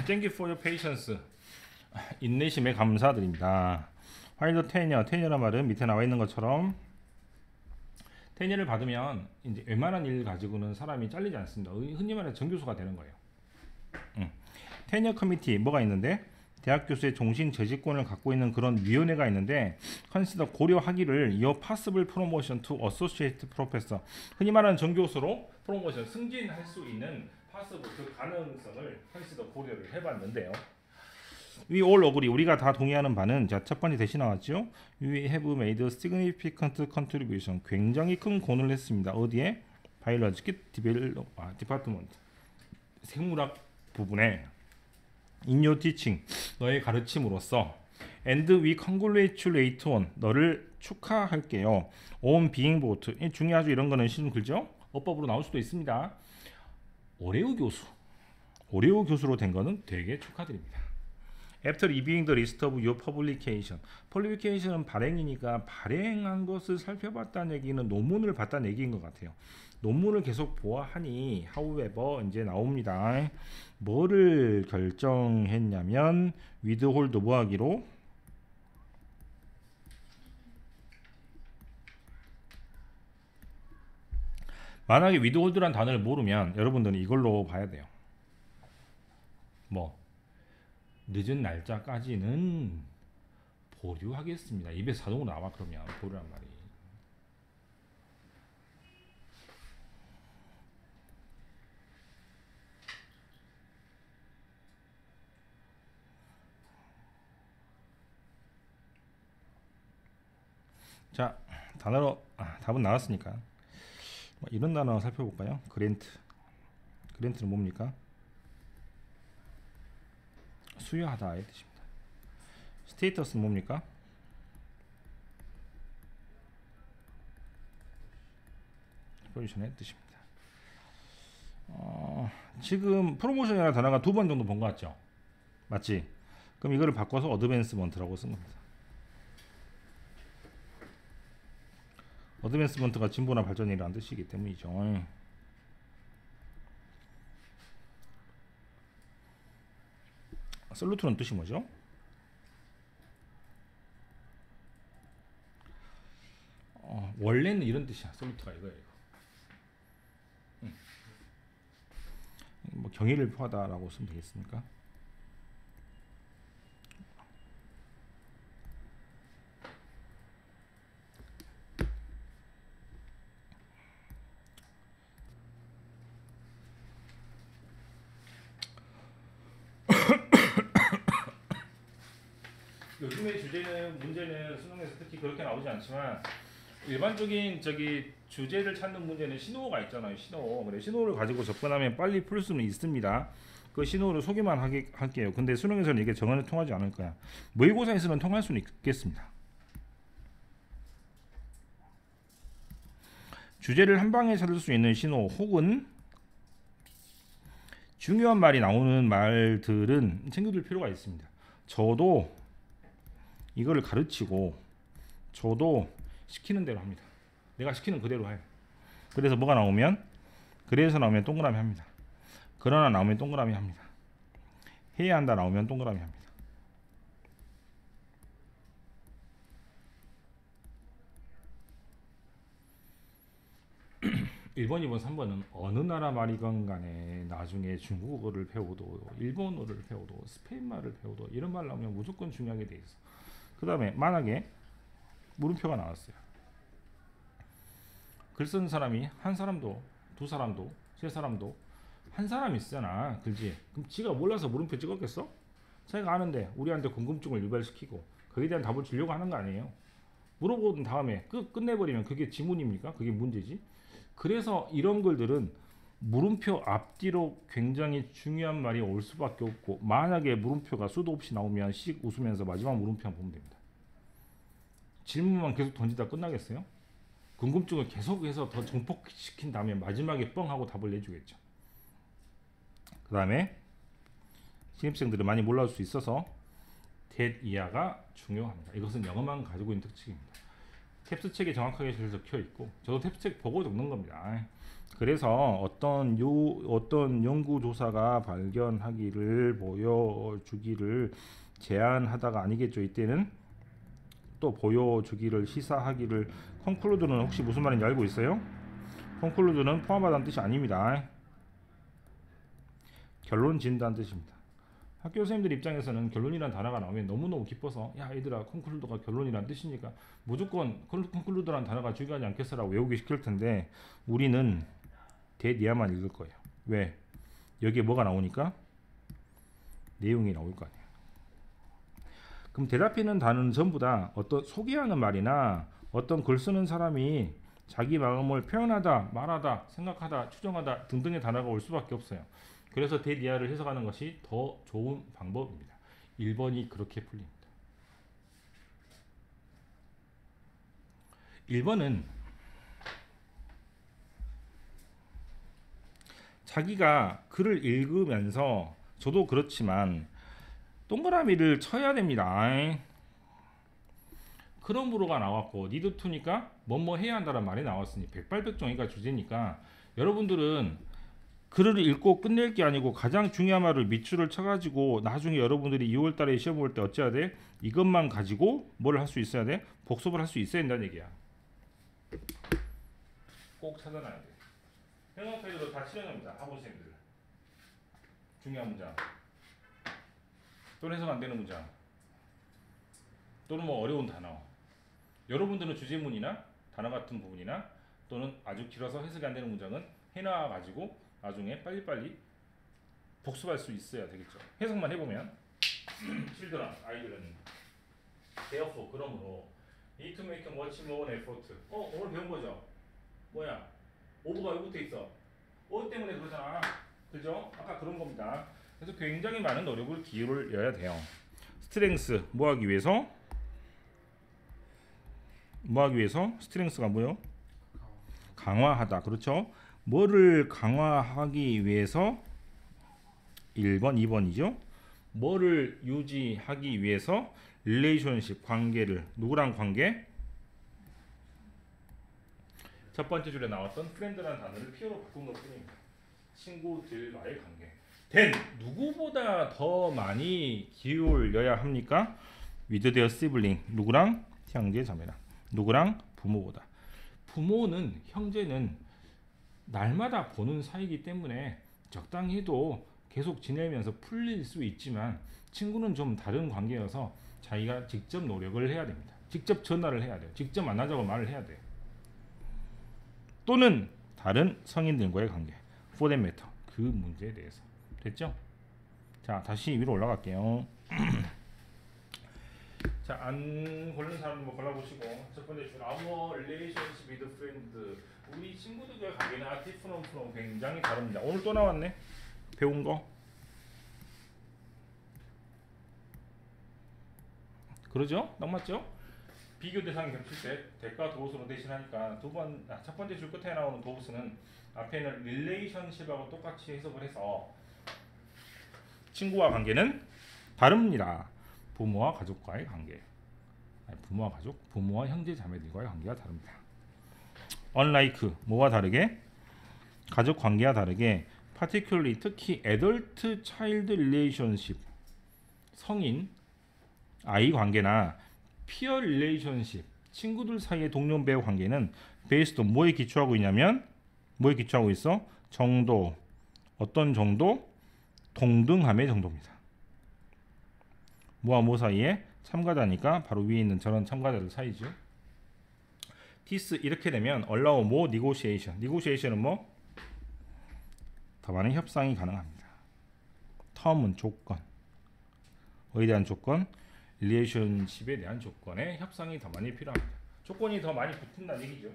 Thank you for your patience. 인내심에 감사드립니다. 화일더 테니어란 말은 밑에 나와 있는 것처럼 테니어를 받으면 이제 웬만한 일 가지고는 사람이 잘리지 않습니다. 흔히 말해서 정교수가 되는 거예요. 테니어 커미티 뭐가 있는데 대학 교수의 종신 재직권을 갖고 있는 그런 위원회가 있는데 컨시더 고려하기를 your possible promotion to associate professor 흔히 말하는 정교수로 프로모션 승진할 수 있는 possible 그 가능성을 컨시더 고려를 해봤는데요. We all agree 우리가 다 동의하는 바는 자 첫 번째 대시 나왔죠. We have made significant contribution 굉장히 큰 공헌을 했습니다. 어디에? Biological Department 생물학 부분에 In your teaching 너의 가르침으로써 And we congratulate on 너를 축하할게요. On being both 중요하죠. 이런 거는 시중 글죠. 어법으로 나올 수도 있습니다. 오레오 교수로 된 거는 되게 축하드립니다. After reviewing the list of your publication은 발행이니까 발행한 것을 살펴봤다는 얘기는 논문을 봤다는 얘기인 것 같아요. 논문을 계속 보아하니 however 이제 나옵니다. 뭐를 결정했냐면 withhold 뭐하기로 만약에 withhold란 단어를 모르면 여러분들은 이걸로 봐야 돼요. 뭐 늦은 날짜까지는 보류하겠습니다. 입에서 자동으로 나와. 그러면 보류란 말이 자 단어로 답은 나왔으니까 이런 단어 살펴볼까요? 그랜트는 뭡니까? 수여하다의 뜻입니다. 스테이터스는 뭡니까? 포지션의 뜻입니다. 지금 프로모션이라는 단어가 2번 정도 본 것 같죠? 맞지? 그럼 이거를 바꿔서 어드밴스먼트라고 쓴 겁니다. 어드밴스먼트가 진보나 발전이라는 뜻이기 때문이죠. 솔루트는 뜻이 뭐죠? 원래는 이런 뜻이야. 솔루트가 이거예요. 뭐 경의를 표하다라고 쓰면 되겠습니까? 요즘의 문제는 수능에서 특히 그렇게 나오지 않지만 일반적인 주제를 찾는 문제는 신호가 있잖아요. 그래 신호를 가지고 접근하면 빨리 풀 수는 있습니다. 그 신호를 소개만 할게요. 근데 수능에서는 이게 정원에 통하지 않을 거야. 모의고사에서는 통할 수는 있겠습니다. 주제를 한 방에 찾을 수 있는 신호 혹은 중요한 말이 나오는 말들은 챙겨둘 필요가 있습니다. 저도 이거를 가르치고 저도 시키는 대로 합니다. 내가 시키는 그대로 해요. 그래서 뭐가 나오면 그래서 나오면 동그라미 합니다. 그러나 나오면 동그라미 합니다. 해야 한다 나오면 동그라미 합니다. 1번, 2번, 3번은 어느 나라 말이건 간에 나중에 중국어를 배워도 일본어를 배워도 스페인말을 배워도 이런 말 나오면 무조건 중요하게 돼 있어. 그 다음에 만약에 물음표가 나왔어요. 글 쓰는 사람이 한 사람도 두 사람도 세 사람도 한 사람이 있잖아. 그지? 그럼 지가 몰라서 물음표 찍었겠어? 자기가 아는데 우리한테 궁금증을 유발시키고 거기에 대한 답을 주려고 하는 거 아니에요. 물어보던 다음에 끝내버리면 그게 지문입니까? 그게 문제지. 그래서 이런 글들은 물음표 앞뒤로 굉장히 중요한 말이 올 수밖에 없고 만약에 물음표가 수도 없이 나오면 씩 웃으면서 마지막 물음표만 보면 됩니다. 질문만 계속 던지다 끝나겠어요? 궁금증을 계속해서 더 증폭시킨 다음에 마지막에 뻥 하고 답을 내주겠죠. 그 다음에 신입생들은 많이 몰라올 수 있어서 that 이하가 중요합니다. 이것은 영어만 가지고 있는 특징입니다. 탭스책에 정확하게 적혀 있고 저도 탭스책 보고 적는 겁니다. 그래서 어떤 연구 조사가 발견하기를 보여주기를 제안하다가 아니겠죠. 이때는 또 보여주기를 시사하기를 conclude는 혹시 무슨 말인지 알고 있어요? conclude는 포함하다는 뜻이 아닙니다. 결론 진다는 뜻입니다. 학교 선생님들 입장에서는 결론이라는 단어가 나오면 너무너무 기뻐서 야 얘들아 conclude가 결론이라는 뜻이니까 무조건 conclude라는 단어가 중요하지 않겠어라고 외우기 시킬 텐데 우리는 대니아만 읽을 거예요. 왜? 여기에 뭐가 나오니까? 내용이 나올 거 아니에요. 그럼 대답하는 단어는 전부 다 어떤 소개하는 말이나 어떤 글 쓰는 사람이 자기 마음을 표현하다, 말하다, 생각하다, 추정하다 등등의 단어가 올 수밖에 없어요. 그래서 대니아를 해석하는 것이 더 좋은 방법입니다. 1번이 그렇게 풀립니다. 1번은 자기가 글을 읽으면서 저도 그렇지만 동그라미를 쳐야 됩니다. 그러므로가 나왔고 need to니까 뭐뭐 해야 한다는 말이 나왔으니 백발백중이가 주제니까 여러분들은 글을 읽고 끝낼 게 아니고 가장 중요한 말을 밑줄을 쳐가지고 나중에 여러분들이 2월달에 시험 볼 때 어찌해야 돼? 이것만 가지고 뭘 할 수 있어야 돼? 복습을 할 수 있어야 된다는 얘기야. 꼭 찾아놔야 돼. 현황 페이지로 다 칠해놓습니다. 학원생들 중요한 문장 또는 해석 안 되는 문장 또는 뭐 어려운 단어 여러분들은 주제문이나 단어 같은 부분이나 또는 아주 길어서 해석이 안 되는 문장은 해놔 가지고 나중에 빨리빨리 복습할 수 있어야 되겠죠. 해석만 해보면 children 아이들은 therefore 그러므로 need to make much more effort 오늘 배운 거죠. 뭐야 오브가 여기 붙어 있어. 때문에 그러잖아. 그죠? 아까 그런 겁니다. 그래서 굉장히 많은 노력을 기울여야 돼요. 스트렝스 뭐 하기 위해서? 스트렝스가 뭐요? 강화하다. 그렇죠? 뭐를 강화하기 위해서? 1번, 2번이죠. 뭐를 유지하기 위해서? 릴레이션십 관계를 누구랑 관계? 첫 번째 줄에 나왔던 프렌드라는 단어를 피어로 바꾼 것 뿐입니다. 친구들과의 관계. 누구보다 더 많이 기울여야 합니까? with their sibling. 누구랑? 형제 자매랑. 누구랑? 부모보다. 부모는 형제는 날마다 보는 사이기 때문에 적당히 해도 계속 지내면서 풀릴 수 있지만 친구는 좀 다른 관계여서 자기가 직접 노력을 해야 됩니다. 직접 전화를 해야 돼요. 직접 만나자고 말을 해야 돼요. 또는 다른 성인들과의 관계. for that matter. 그 문제에 대해서. 됐죠? 자, 다시 위로 올라갈게요. 자, 안 고른 사람 뭐 골라보시고 첫 번째 줄 our relationship with friend. 우리 친구들과의 관계는 different from 굉장히 다릅니다. 오늘 또 나왔네. 배운 거. 그러죠? 딱 맞죠? 비교 대상이 겹칠 때 대가 도우스로 대신하니까 첫 번째 줄 끝에 나오는 도우스는 앞에는 relationship하고 똑같이 해석을 해서 친구와 관계는 다릅니다. 부모와 가족과의 관계. 부모와 가족, 부모와 형제 자매들과의 관계가 다릅니다. unlike 뭐와 다르게? 가족 관계와 다르게 particularly 특히 adult child relationship 성인 아이 관계나 peer relationship 친구들 사이의 동료 배우 관계는 based on 뭐에 기초하고 있냐면 뭐에 기초하고 있어? 정도 어떤 정도? 동등함의 정도입니다. 뭐와 뭐 사이에? 참가자니까 바로 위에 있는 저런 참가자들 사이죠. this 이렇게 되면 allow more negotiation. negotiation은 뭐? 더 많은 협상이 가능합니다. term은 조건. 뭐에 대한 조건? relationship에 대한 조건에 협상이 더 많이 필요합니다. 조건이 더 많이 붙는다는 얘기죠.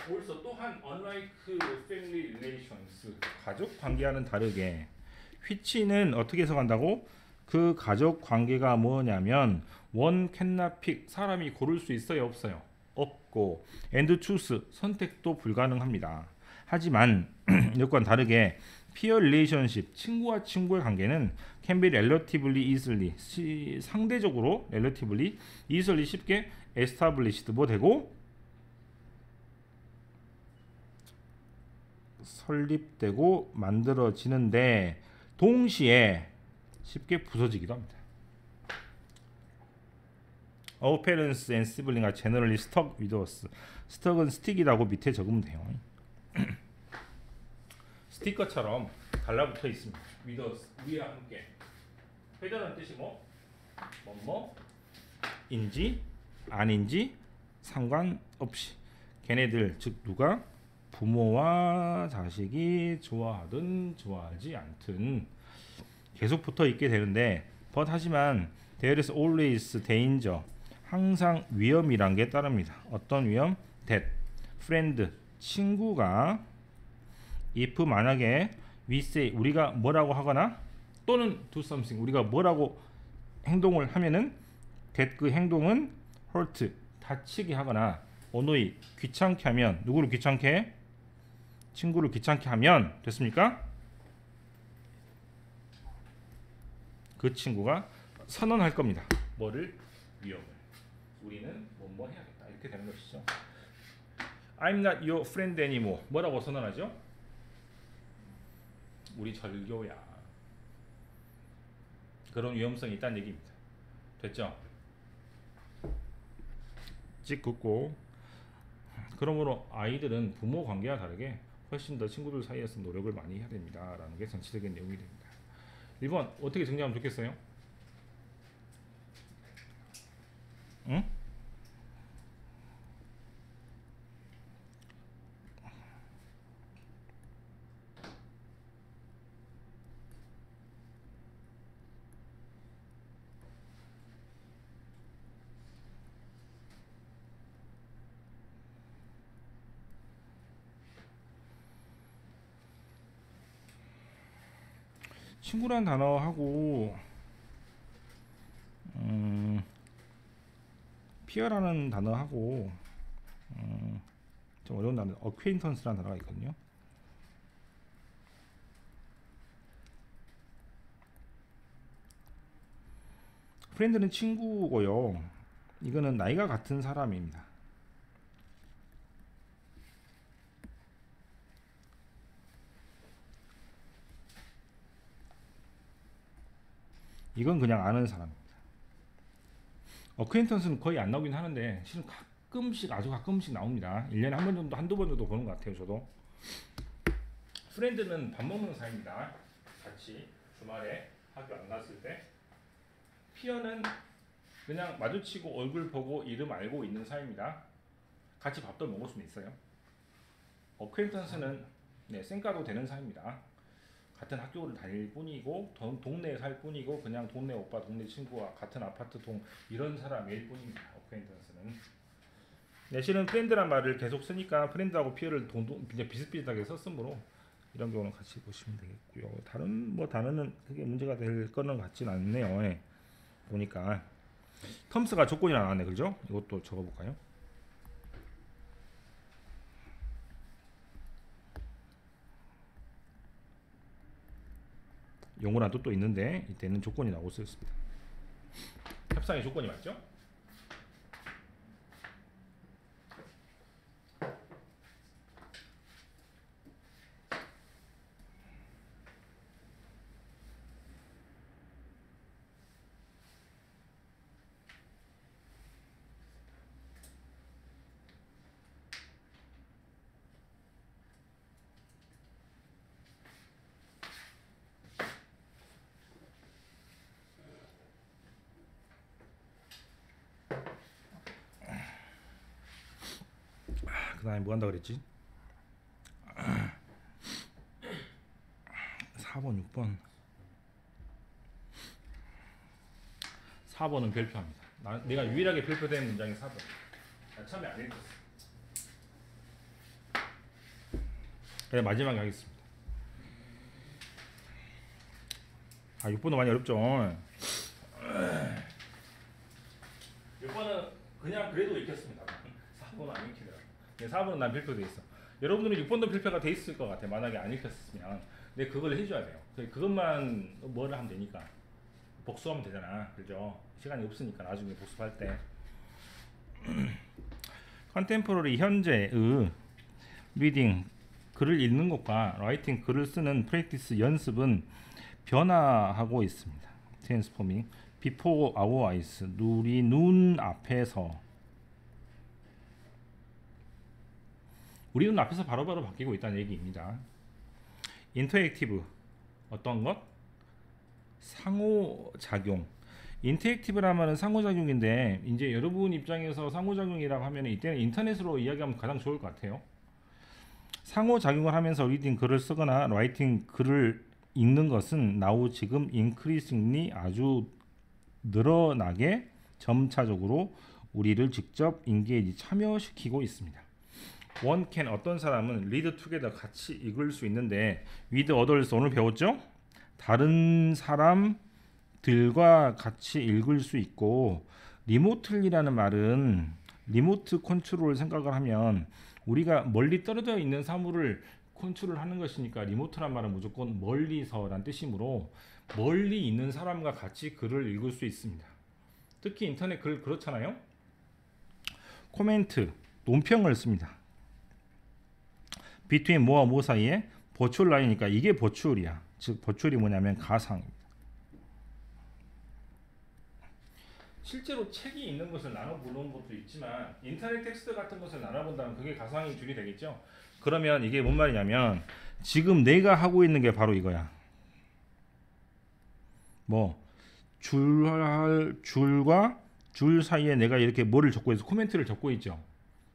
also 또한 unlike family relations 가족 관계와는 다르게 which는 어떻게 해석한다고? 그 가족 관계가 뭐냐면 one cannot pick 사람이 고를 수 있어요 없어요? 없고 and choose 선택도 불가능합니다. 하지만 이것과는 다르게 peer relationship 친구와 친구의 관계는 can be relatively easily 상대적으로 relatively easily 쉽게 established 뭐 되고 설립되고 만들어지는데 동시에 쉽게 부서지기도 합니다. All parents and siblings are generally stuck with us. stuck은 스틱이라고 밑에 적으면 돼요. 스티커처럼 달라붙어 있습니다. with us, 우리와 함께. 회전하는 뜻이 뭐인지 아닌지 상관없이 걔네들 즉 누가 부모와 자식이 좋아하든 좋아하지 않든 계속 붙어 있게 되는데 but 하지만 there is always danger 항상 위험이란 게 따릅니다. 어떤 위험? that friend 친구가 if 만약에 we say 우리가 뭐라고 하거나 또는 do something 우리가 뭐라고 행동을 하면은 that 그 행동은 hurt 다치게 하거나 annoy 귀찮게 하면 누구를 귀찮게 해? 친구를 귀찮게 하면 됐습니까? 그 친구가 선언할 겁니다. 뭐를? 위험을. 우리는 뭐 해야겠다. 이렇게 되는 것이죠. I'm not your friend anymore. 뭐라고 선언하죠? 우리 절교야. 그런 위험성이 있다는 얘기입니다. 됐죠? 찍 긋고 그러므로 아이들은 부모 관계와 다르게 훨씬 더 친구들 사이에서 노력을 많이 해야 됩니다. 라는 게 전체적인 내용이 됩니다. 1번 어떻게 정리하면 좋겠어요? 응? 친구란 단어하고 피어라는 단어하고 좀 어려운 단어 acquaintance라는 단어가 있거든요. 프렌드는 친구고요. 이거는 나이가 같은 사람입니다. 이건 그냥 아는 사람입니다. 어퀘인턴스는 거의 안 나오긴 하는데 실은 가끔씩 아주 가끔씩 나옵니다. 1년에 한 번 정도 한두 번 정도 보는 것 같아요. 저도. 프렌드는 밥 먹는 사이입니다. 같이 주말에 학교 안 갔을 때. 피어는 그냥 마주치고 얼굴 보고 이름 알고 있는 사이입니다. 같이 밥도 먹을 수는 있어요. 어퀘인턴스는 쌩까도 되는 사이입니다. 같은 학교를 다닐 뿐이고 동네에 살 뿐이고 그냥 동네 오빠 동네 친구와 같은 아파트 동 이런 사람일 뿐입니다. 어퀘인턴스는. 실은 프렌드란 말을 계속 쓰니까 프렌드하고 피어를 이제 비슷비슷하게 썼으므로 이런 경우는 같이 보시면 되겠고요. 다른 단어는 크게 문제가 될 거는 같진 않네요. 예. 보니까 텀스가 조건이 나왔네, 그죠? 이것도 적어볼까요? 용어란 뜻도 있는데 이때는 조건이 나오고 쓰였습니다. 협상의 조건이 맞죠? 그 다음에 뭐 한다 그랬지? 4번 6번 4번은 별표합니다. 내가 유일하게 별표된 문장이 4번. 나 처음에 안 읽었어. 그래 마지막에 하겠습니다. 6번도 많이 어렵죠. 6번은 그냥 그래도 읽혔습니다. 4번은 안 읽히더라고. 4번은 난 별표돼 있어. 여러분들은 6번도 별표가 돼 있을 것 같아. 만약에 안 읽혔으면. 근데 그걸 해줘야 돼요. 그것만 뭐를 하면 되니까. 복수하면 되잖아. 그죠? 시간이 없으니까 나중에 복습할 때. 컨템포러리 현재의 리딩 글을 읽는 것과 라이팅 글을 쓰는 프랙티스 연습은 변화하고 있습니다. 트랜스포밍 before our eyes 우리 눈 앞에서 바로바로 바뀌고 있다는 얘기입니다. 인터랙티브 어떤 것? 상호작용. 인터랙티브란 말은 상호작용인데 이제 여러분 입장에서 상호작용이라고 하면 이때는 인터넷으로 이야기하면 가장 좋을 것 같아요. 상호작용을 하면서 리딩 글을 쓰거나 라이팅 글을 읽는 것은 now 지금 increasingly 아주 늘어나게 점차적으로 우리를 직접 인게이지 참여시키고 있습니다. one can 어떤 사람은 read together 같이 읽을 수 있는데 with others 오늘 배웠죠? 다른 사람들과 같이 읽을 수 있고 리모틀리라는 말은 리모트 컨트롤 생각을 하면 우리가 멀리 떨어져 있는 사물을 컨트롤하는 것이니까 리모트란 말은 무조건 멀리서란 뜻이므로 멀리 있는 사람과 같이 글을 읽을 수 있습니다. 특히 인터넷 글 그렇잖아요. 코멘트 논평을 씁니다. between 뭐와 뭐 사이에 버추얼 라인이니까 이게 버추얼이야. 즉 버추얼이 뭐냐면 가상입니다. 실제로 책이 있는 것을 나눠보는 것도 있지만 인터넷 텍스트 같은 것을 나눠본다면 그게 가상의 줄이 되겠죠. 그러면 이게 뭔 말이냐면 지금 내가 하고 있는 게 바로 이거야. 뭐 줄과 줄 사이에 내가 이렇게 뭐를 적고 있어? 코멘트를 적고 있죠.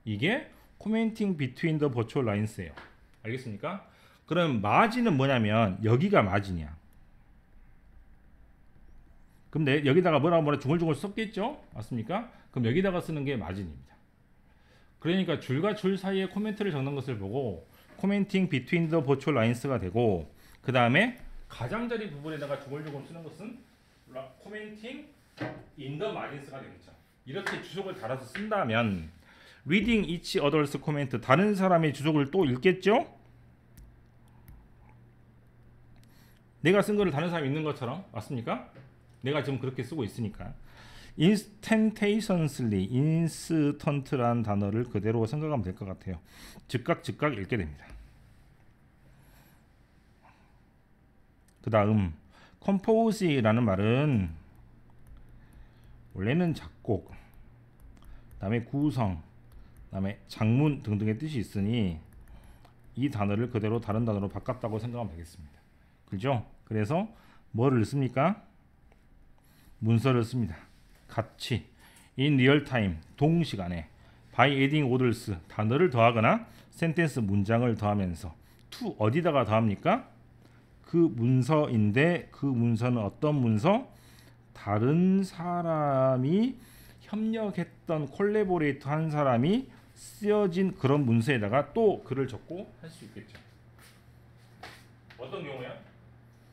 이게 commenting between the virtual lines예요. 알겠습니까? 그럼 마진은 뭐냐면 여기가 마진이야. 그럼 여기다가 뭐라 중얼중얼 썼겠죠? 맞습니까? 그럼 여기다가 쓰는 게 마진입니다. 그러니까 줄과 줄 사이에 코멘트를 적는 것을 보고 commenting between the virtual lines가 되고 그 다음에 가장자리 부분에다가 중얼중얼 쓰는 것은 commenting in the margins가 되겠죠. 이렇게 주석을 달아서 쓴다면 reading each other's comment 다른 사람의 주석을 또 읽겠죠? 내가 쓴 거를 다른 사람이 읽는 것처럼 맞습니까? 내가 지금 그렇게 쓰고 있으니까 instantaneously, instant라는 단어를 그대로 생각하면 될 것 같아요. 즉각 읽게 됩니다. 그 다음 compose라는 말은 원래는 작곡, 그 다음에 구성, 그 다음에 장문 등등의 뜻이 있으니 이 단어를 그대로 다른 단어로 바꿨다고 생각하면 되겠습니다. 그죠? 그래서 뭐를 씁니까? 문서를 씁니다. 같이 in real time 동시간에 by adding others 단어를 더하거나 센텐스 문장을 더하면서 to 어디다가 더합니까? 그 문서인데 그 문서는 어떤 문서? 다른 사람이 협력했던 콜래보레이터 한 사람이 쓰여진 그런 문서에다가 또 글을 적고 할 수 있겠죠. 어떤 경우야?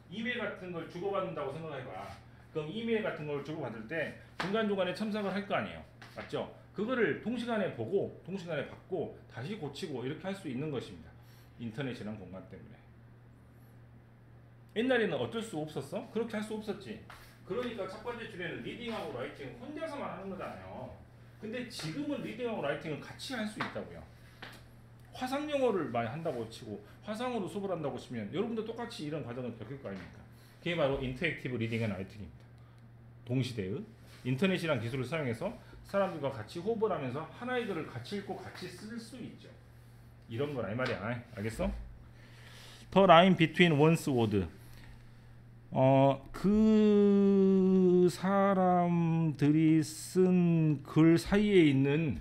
이메일 같은 걸 주고받는다고 생각해봐. 그럼 이메일 같은 걸 주고받을 때 중간중간에 첨삭을 할 거 아니에요. 맞죠? 그거를 동시간에 보고 동시간에 받고 다시 고치고 이렇게 할 수 있는 것입니다. 인터넷이란 공간 때문에. 옛날에는 어쩔 수 없었어? 그렇게 할 수 없었지. 그러니까 첫 번째 줄에는 리딩하고 라이팅은 혼자서만 하는 거잖아요. 근데 지금은 리딩하고 라이팅은 같이 할 수 있다고요. 화상 영어를 많이 한다고 치고 화상으로 수업을 한다고 치면 여러분도 똑같이 이런 과정을 겪을 거 아닙니까? 그게 바로 인터랙티브 리딩 앤 라이팅입니다. 동시대의 인터넷이라는 기술을 사용해서 사람들과 같이 호흡을 하면서 하나의 글을 같이 읽고 같이 쓸 수 있죠. 이런 거라 이 말이야. 알겠어? The line between one's word. 그 사람들이 쓴 글 사이에 있는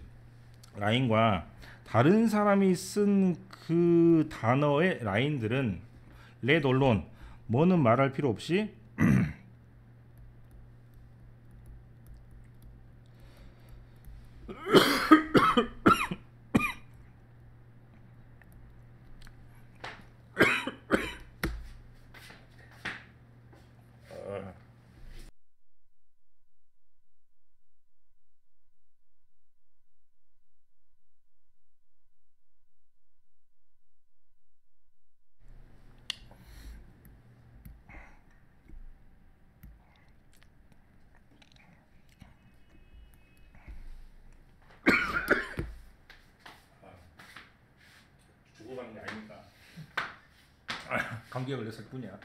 라인과 다른 사람이 쓴 그 단어의 라인들은 let alone 뭐는 말할 필요 없이 감기에 걸렸을 뿐이야.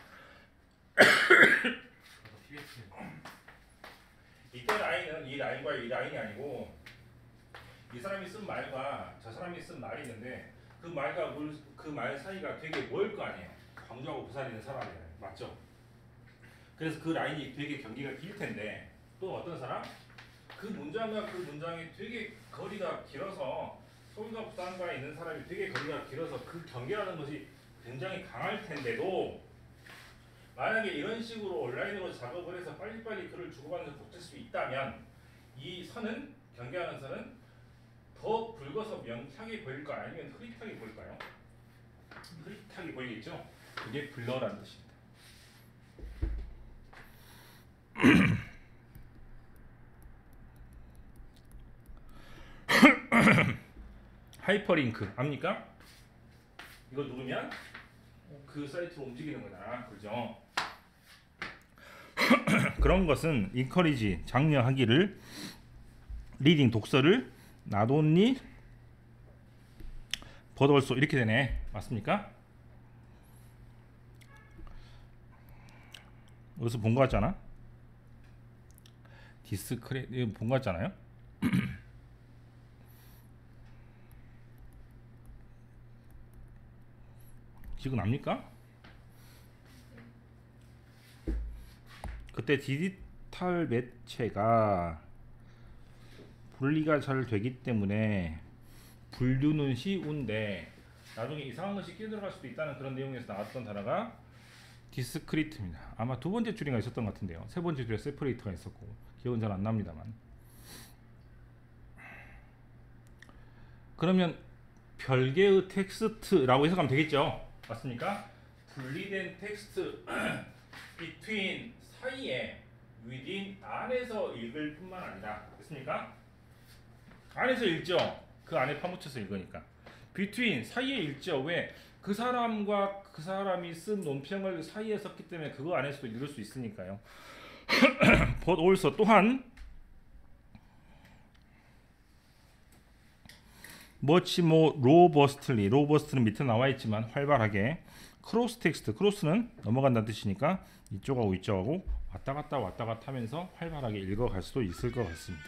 이때 라인은 이 라인과 이 라인이 아니고 이 사람이 쓴 말과 저 사람이 쓴 말이 있는데 그 말과 그 말 사이가 되게 멀 거 아니에요. 광주하고 부산에 있는 사람이에요. 맞죠? 그래서 그 라인이 되게 경계가 길 텐데 또 어떤 사람? 그 문장과 그 문장이 되게 거리가 길어서 서울과 부산과에 있는 사람이 되게 거리가 길어서 그 경계라는 것이 굉장히 강할 텐데도 만약에 이런 식으로 온라인으로 작업을 해서 빨리빨리 글을 주고받으면서 고칠 수 있다면 이 선은 경계하는 선은 더 붉어서 명쾌하게 보일까요? 아니면 흐릿하게 보일까요? 흐릿하게 보이겠죠? 그게 블러라는 뜻입니다. 하이퍼링크 압니까? 이거 누르면 그 사이트로 움직이는 거잖아, 그죠? 그런 것은 인커리지 장려하기를 리딩 독서를 나돈니 버더올소 이렇게 되네, 맞습니까? 어디서 본 거 같잖아? 디스크레 이거 본 거 같잖아요? 기억 납니까? 그때 디지털 매체가 분리가 잘 되기 때문에 분류는 쉬운데 나중에 이상한 것이 끼어들어갈 수도 있다는 그런 내용에서 나왔던 단어가 디스크리트입니다. 아마 두 번째 줄인가 있었던 것 같은데요. 세 번째 줄에 세퍼레이터가 있었고 기억은 잘 안 납니다만. 그러면 별개의 텍스트라고 해석하면 되겠죠. 맞습니까? 분리된 텍스트 between 사이에 within 안에서 읽을 뿐만 아니라 됐습니까? 안에서 읽죠. 그 안에 파묻혀서 읽으니까. between 사이에 읽죠. 왜? 그 사람과 그 사람이 쓴 논평을 사이에 썼기 때문에 그거 안에서도 읽을 수 있으니까요. but also 또한 much more robustly, robust는 밑에 나와 있지만 활발하게 크로스 텍스트, 크로스는 넘어간다는 뜻이니까 이쪽하고 이쪽하고 왔다 갔다 하면서 활발하게 읽어갈 수도 있을 것 같습니다.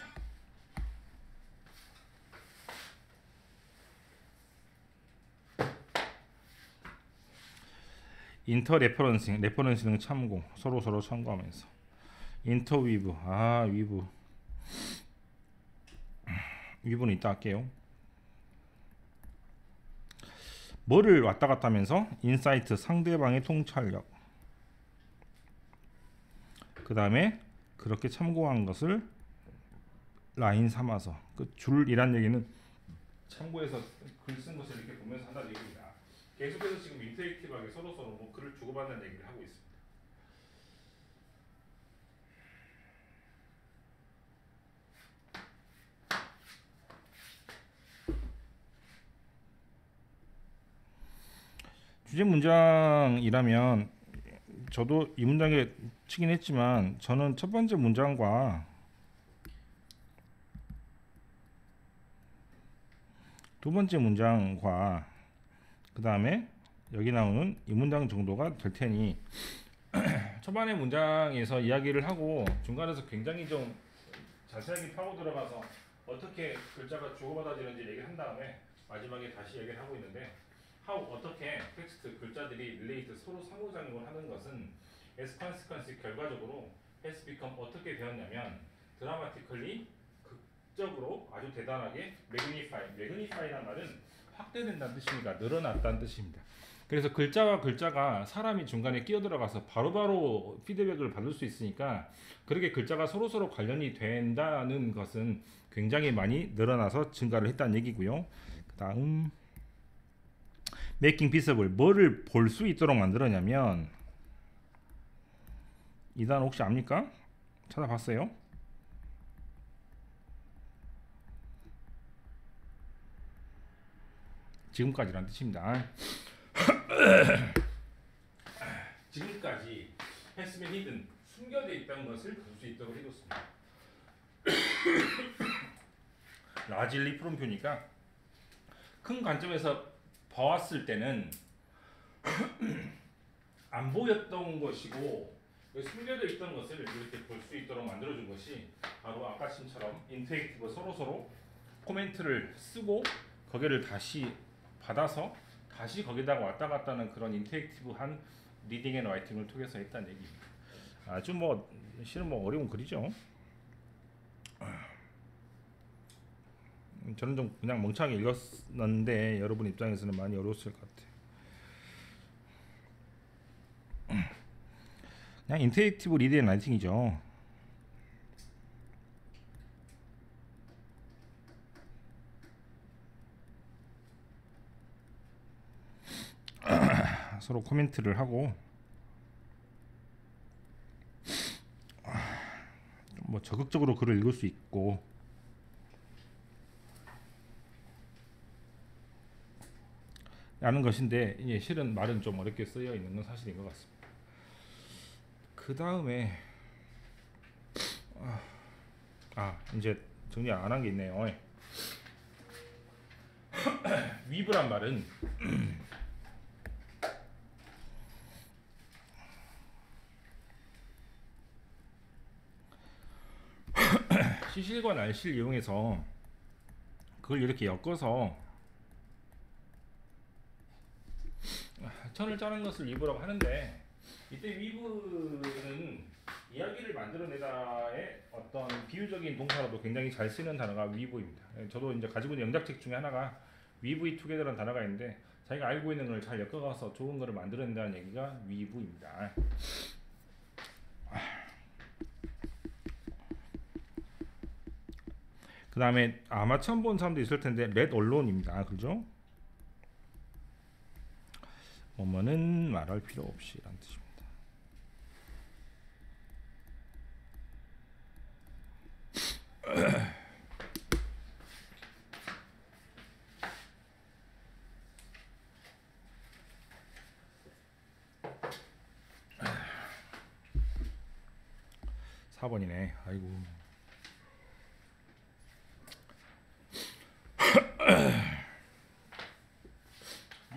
인터 레퍼런싱, 레퍼런싱은 참고, 서로 참고하면서. 인터 위브, 위브는 이따 할게요. 뭐를 왔다 갔다 하면서? 인사이트, 상대방의 통찰력. 그 다음에 그렇게 참고한 것을 라인 삼아서, 그 줄이란 얘기는 참고해서 글 쓴 것을 이렇게 보면서 한다는 얘기입니다. 계속해서 지금 인터랙티브하게 서로 뭐 글을 주고받는 얘기를 하고 있습니다. 주제 문장이라면 저도 이 문장에 치긴 했지만 저는 첫 번째 문장과 두 번째 문장과 그 다음에 여기 나오는 이 문장 정도가 될 테니 초반의 문장에서 이야기를 하고 중간에서 굉장히 좀 자세하게 파고 들어가서 어떻게 글자가 주고받아지는지 얘기를 한 다음에 마지막에 다시 얘기를 하고 있는데 어떻게 텍스트 글자들이 relate 서로 상호작용을 하는 것은 as consequence 결과적으로 has become 어떻게 되었냐면 dramatically 극적으로 아주 대단하게 magnify란 말은 확대된다는 뜻이니까 늘어났다는 뜻입니다. 그래서 글자와 글자가 사람이 중간에 끼어들어가서 바로바로 피드백을 받을 수 있으니까 그렇게 글자가 서로 관련이 된다는 것은 굉장히 많이 늘어나서 증가를 했다는 얘기고요. 그 다음 making visible, 뭐를 볼 수 있도록 만들었냐면 이 단어 혹시 압니까? 찾아봤어요? 지금까지란 뜻입니다. 지금까지 has been hidden, 숨겨져 있다는 것을 볼 수 있도록 해줬습니다. 라질리 프롬표니까 큰 관점에서 봐왔을 때는 안 보였던 것이고 숨겨져 있던 것을 이렇게 볼 수 있도록 만들어준 것이 바로 아까처럼 인터랙티브 서로 코멘트를 쓰고 거기를 다시 받아서 다시 거기다가 왔다 갔다 하는 그런 인터랙티브한 리딩 앤 라이팅을 통해서 했다는 얘기입니다. 아주 뭐 실은 뭐 어려운 글이죠. 저는 좀 그냥 멍청하게 읽었는데 여러분 입장에서는 많이 어려웠을 것 같아요. 그냥 인터랙티브 리딩 앤 라이팅이죠. 서로 코멘트를 하고 뭐 적극적으로 글을 읽을 수 있고 라는 것인데 예, 실은 말은 좀 어렵게 쓰여 있는 건 사실인 것 같습니다. 그 다음에 이제 정리 안 한 게 있네요. 위브란 말은 시실과 날실 이용해서 그걸 이렇게 엮어서 천을 짜는 것을 위브라고 하는데 이때 위브는 이야기를 만들어내다의 어떤 비유적인 동사로도 굉장히 잘 쓰는 단어가 위브입니다. 저도 이제 가지고 있는 영작책 중에 하나가 위브 투게더라는 단어가 있는데 자기가 알고 있는 걸 잘 엮어가서 좋은 거를 만들어낸다는 얘기가 위브입니다. 그 다음에 아마 처음 본 사람도 있을 텐데 let alone입니다. 그죠? 뭐뭐는 말할 필요 없이 라는 뜻입니다. (4번이네) 아이고.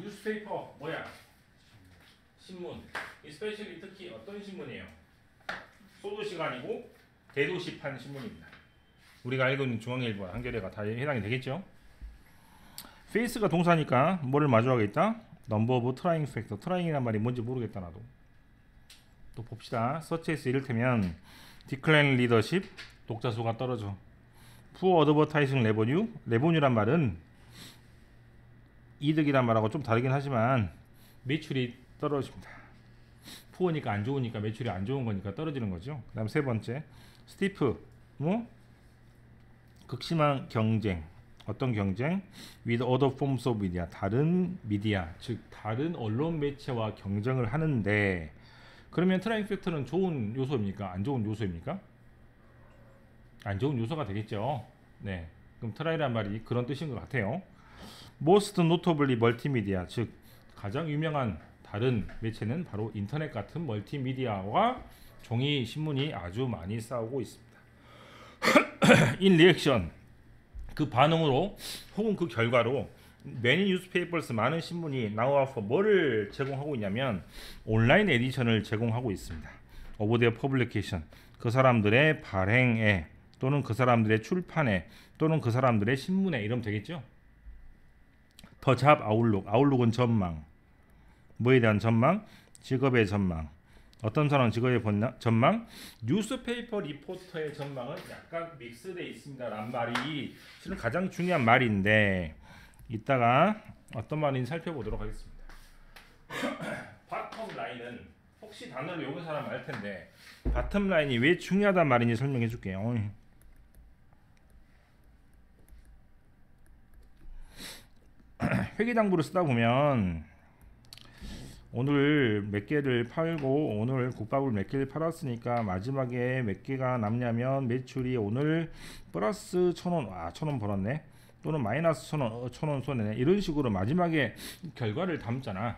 뉴스페이퍼 뭐야? 신문. 스페셜리 특히 어떤 신문이에요? 소도시가 아니고 대도시판 신문입니다. 우리가 알고 있는 중앙일보, 한겨레가 다 해당이 되겠죠? 페이스가 동사니까 뭐를 마주하겠다? 넘버 오브 트라잉 팩터. 트라잉이란 말이 뭔지 모르겠다 나도. 또 봅시다. 서치에서 이를테면 디클라인 리더십, 독자 수가 떨어져. 푸어 어드버타이징 레버뉴. 레버뉴란 말은 이득이란 말하고 좀 다르긴 하지만 매출이 떨어집니다. 푸어니까 안 좋으니까 매출이 안 좋은 거니까 떨어지는 거죠. 그 다음 세 번째 스티프 극심한 경쟁. 어떤 경쟁? with other forms of media. 다른 미디어, 즉 다른 언론 매체와 경쟁을 하는데 그러면 트라잉 팩터는 좋은 요소입니까? 안 좋은 요소입니까? 안 좋은 요소가 되겠죠. 네. 그럼 트라이란 말이 그런 뜻인 것 같아요. most notably 멀티미디어, 즉 가장 유명한 다른 매체는 바로 인터넷 같은 멀티미디어와 종이 신문이 아주 많이 싸우고 있습니다. in reaction, 그 반응으로 혹은 그 결과로 many newspapers, 많은 신문이 now offer 뭐를 제공하고 있냐면 온라인 에디션을 제공하고 있습니다. of their publication, 그 사람들의 발행에 또는 그 사람들의 출판에 또는 그 사람들의 신문에 이러면 되겠죠. 더 잡 아웃룩. 아웃룩은 전망. 뭐에 대한 전망? 직업의 전망. 어떤 사람은 직업의 전망? 뉴스페이퍼 리포터의 전망은 약간 믹스되어 있습니다 라는 말이 실은 가장 중요한 말인데 이따가 어떤 말인지 살펴보도록 하겠습니다. 바텀 라인은 혹시 단어를 외운 사람 알 텐데 바텀 라인이 왜 중요하단 말인지 설명해 줄게요. 회계장부를 쓰다 보면 오늘 몇 개를 팔고 오늘 국밥을 몇 개를 팔았으니까 마지막에 몇 개가 남냐면 매출이 오늘 플러스 1,000원, 1,000원 벌었네, 또는 마이너스 1,000원, 1,000원 손해네, 이런 식으로 마지막에 결과를 담잖아.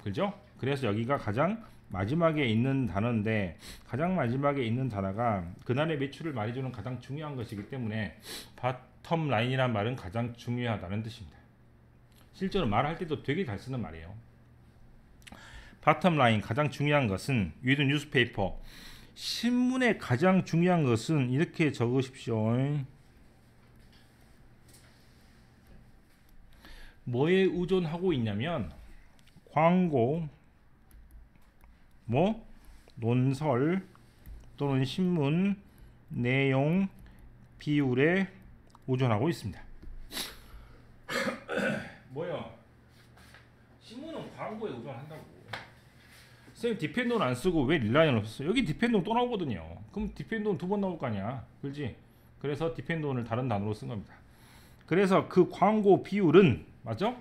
그죠? 그래서 여기가 가장 마지막에 있는 단어인데 가장 마지막에 있는 단어가 그날의 매출을 말해주는 가장 중요한 것이기 때문에 바텀 라인이란 말은 가장 중요하다는 뜻입니다. 실제로 말할 때도 되게 잘 쓰는 말이에요. 바텀 라인 가장 중요한 것은 위드 뉴스페이퍼 신문의 가장 중요한 것은 이렇게 적으십시오. 뭐에 의존하고 있냐면 광고, 뭐 논설 또는 신문 내용 비율에 의존하고 있습니다. 뭐요? 신문은 광고에 의존한다고. 선생님 디펜더는 안 쓰고 왜 릴라이언을 썼어요? 여기 디펜더 또 나오거든요. 그럼 디펜더는 두 번 나올 거 아니야, 그렇지? 그래서 디펜더를 다른 단어로 쓴 겁니다. 그래서 그 광고 비율은 맞죠?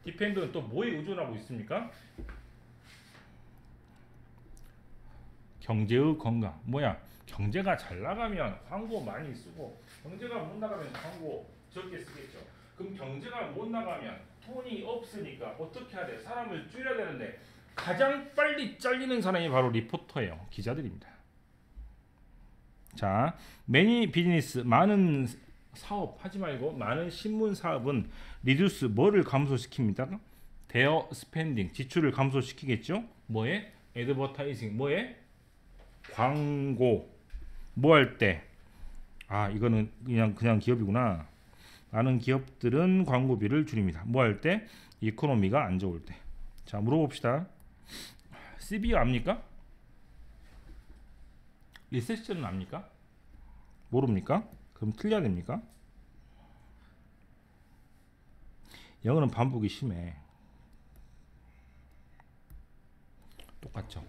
디펜더는 또 뭐에 의존하고 있습니까? 경제의 건강. 뭐야? 경제가 잘 나가면 광고 많이 쓰고 경제가 못 나가면 광고 적게 쓰겠죠. 그럼 경제가 못 나가면 돈이 없으니까 어떻게 해야 돼? 사람을 줄여야 되는데 가장 빨리 잘리는 사람이 바로 리포터예요. 기자들입니다. 자, 매니 비즈니스 많은 사업 하지 말고 많은 신문 사업은 리듀스 뭐를 감소시킵니다? 대어 스펜딩 지출을 감소시키겠죠. 뭐에? 애드버타이징 뭐에? 광고 뭐 할 때? 아 이거는 그냥 기업이구나. 많은 기업들은 광고비를 줄입니다. 뭐 할 때? 이코노미가 안 좋을 때. 자 물어봅시다. CBO 압니까? 리세션은 압니까? 모릅니까? 그럼 틀려야 됩니까? 영어는 반복이 심해. 똑같죠?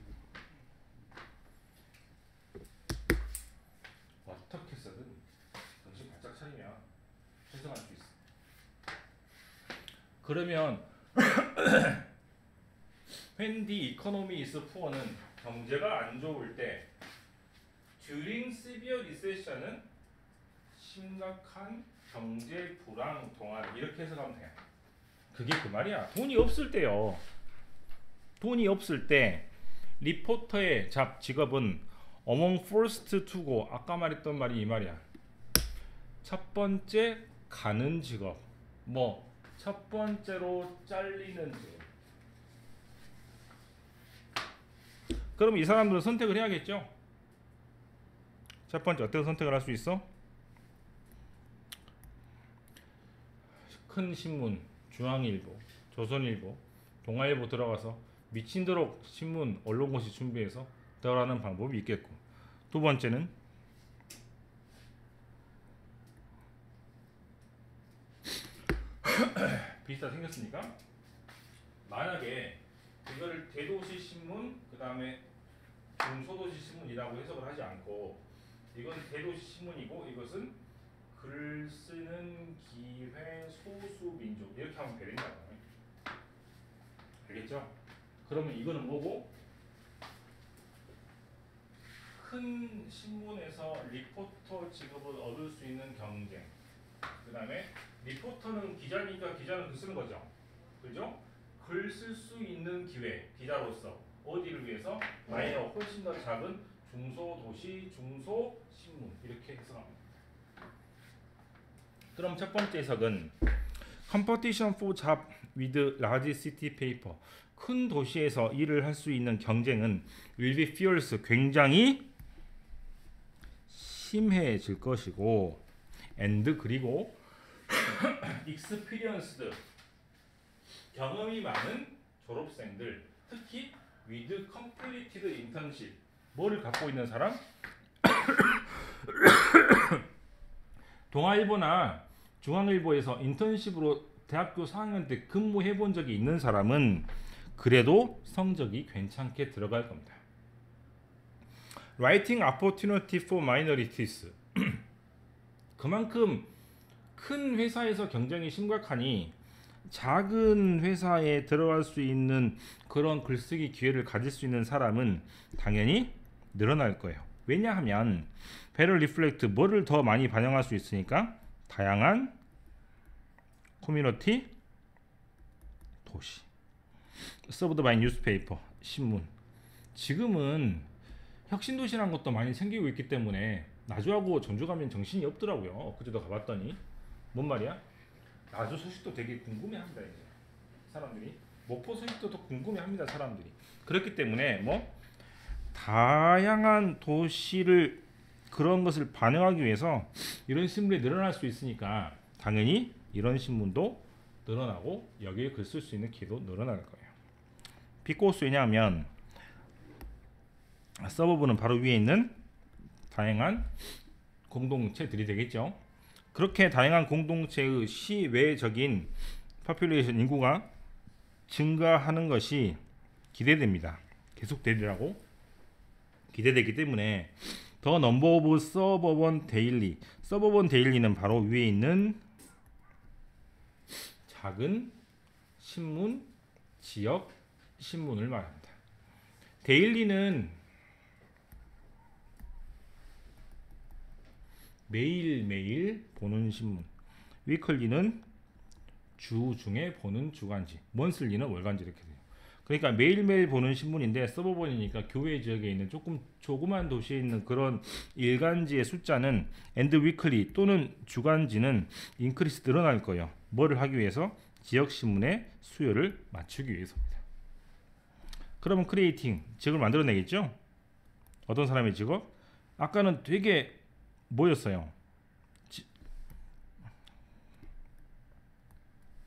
어떻게 써든 정신 바짝 차리면 해석할 수 있어. 그러면 when the economy is poor는 경제가 안 좋을 때 during severe recession은 심각한 경제 불황 동안 이렇게 해석하면 돼요. 그게 그 말이야. 돈이 없을 때요. 돈이 없을 때 리포터의 직업은 among first to go. 아까 말했던 말이 이 말이야. 첫 번째 가는 직업. 뭐 첫 번째로 잘리는 직업. 그럼 이 사람들은 선택을 해야겠죠. 첫 번째 어떤 선택을 할 수 있어? 큰 신문 중앙일보, 조선일보, 동아일보 들어가서 미친도록 신문 언론고시 준비해서 들어가는 방법이 있겠고, 두 번째는 비슷하게 생겼으니까 만약에 이거를 대도시 신문 그 다음에 중소도시 신문이라고 해석을 하지 않고 이건 대도시 신문이고 이것은 글 쓰는 기회 소수민족 이렇게 하면 되는 거예요. 알겠죠? 그러면 이거는 뭐고? 큰 신문에서 리포터 직업을 얻을 수 있는 경쟁. 그 다음에 리포터는 기자니까 기자는 글 쓰는 거죠. 그죠? 글 쓸 수 있는 기회, 기자로서 어디를 위해서? 마이너 훨씬 더 작은 중소도시, 중소신문 이렇게 해석합니다. 그럼 첫 번째 해석은 Competition for job with large city paper. 큰 도시에서 일을 할 수 있는 경쟁은 will be fierce. 굉장히 심해질 것이고 and 그리고 experienced. 경험이 많은 졸업생들 특히 with completed internship. 뭐를 갖고 있는 사람? 동아일보나 중앙일보에서 인턴십으로 대학교 4학년 때 근무해 본 적이 있는 사람은 그래도 성적이 괜찮게 들어갈 겁니다. Writing opportunity for minorities. 그만큼 큰 회사에서 경쟁이 심각하니 작은 회사에 들어갈 수 있는 그런 글쓰기 기회를 가질 수 있는 사람은 당연히 늘어날 거예요. 왜냐하면 better reflect 뭐를 더 많이 반영할 수 있으니까 다양한 커뮤니티 도시. served by newspaper 신문. 지금은 혁신도시라는 것도 많이 생기고 있기 때문에 나주하고 전주 가면 정신이 없더라고요. 그제도 가봤더니 뭔 말이야? 나주 소식도 되게 궁금해한다 이제 사람들이. 목포 수입도 더 궁금해합니다 사람들이. 그렇기 때문에 뭐 다양한 도시를 그런 것을 반영하기 위해서 이런 신문이 늘어날 수 있으니까 당연히 이런 신문도 늘어나고 여기에 글 쓸 수 있는 기회도 늘어날 거예요. 비코스 왜냐하면 서버브는 바로 위에 있는 다양한 공동체들이 되겠죠. 그렇게 다양한 공동체의 시외적인 파퓰레이션 인구가 증가하는 것이 기대됩니다. 계속되리라고 기대되기 때문에 더 넘버 오브 서버번 데일리, 서버번 데일리는 바로 위에 있는 작은 신문, 지역 신문을 말합니다. 데일리는 매일매일 보는 신문, 위클리는 주 중에 보는 주간지, 먼슬리는 월간지 이렇게 돼요. 그러니까 매일매일 보는 신문인데 서버번이니까 교외 지역에 있는 조그만 도시에 있는 그런 일간지의 숫자는 엔드 위클리 또는 주간지는 인크리스 늘어날 거예요. 뭐를 하기 위해서? 지역 신문의 수요를 맞추기 위해서입니다. 그러면 크리에이팅, 직업을 만들어내겠죠? 어떤 사람의 직업? 아까는 되게 뭐였어요?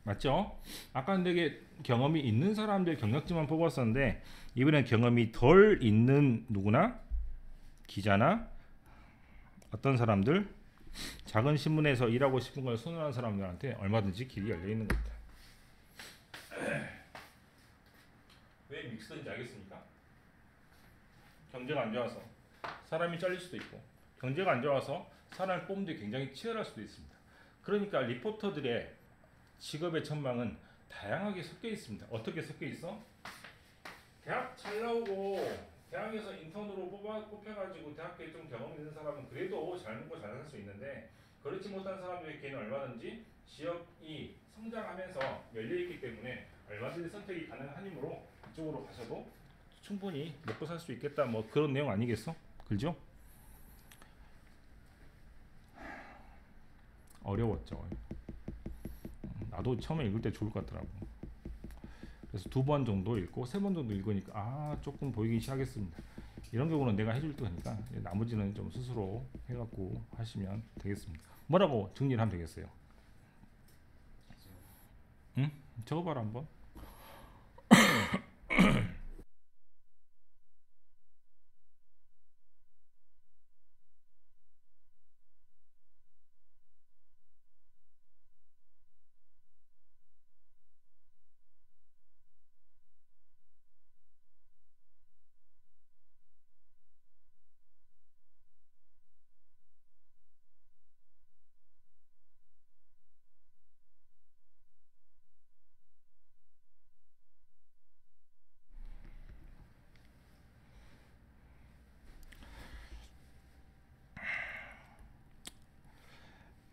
맞죠? 아까는 되게 경험이 있는 사람들 경력직만 뽑았었는데 이번엔 경험이 덜 있는 누구나 기자나 어떤 사람들 작은 신문에서 일하고 싶은 걸 선호하는 사람들한테 얼마든지 길이 열려 있는 겁니다. 왜 믹스인지 알겠습니까? 경제가 안 좋아서 사람이 잘릴 수도 있고 경제가 안 좋아서 사람을 뽑는데 굉장히 치열할 수도 있습니다. 그러니까 리포터들의 직업의 전망은 다양하게 섞여 있습니다. 어떻게 섞여 있어? 대학 잘 나오고 대학에서 인턴으로 뽑혀가지고 대학교에 좀 경험 있는 사람은 그래도 잘 먹고 잘 살 수 있는데 그렇지 못한 사람들에게는 얼마든지 지역이 성장하면서 열려있기 때문에 얼마든지 선택이 가능하므로 그쪽으로 가셔도 충분히 먹고 살 수 있겠다 뭐 그런 내용 아니겠어? 그죠? 어려웠죠. 나도 처음에 읽을 때 좋을 것 같더라고. 그래서 2번 정도 읽고 3번 정도 읽으니까 조금 보이기 시작했습니다. 이런 경우는 내가 해줄 테니까 나머지는 좀 스스로 해갖고 하시면 되겠습니다. 뭐라고 정리를 하면 되겠어요? 응? 적어봐라 한번.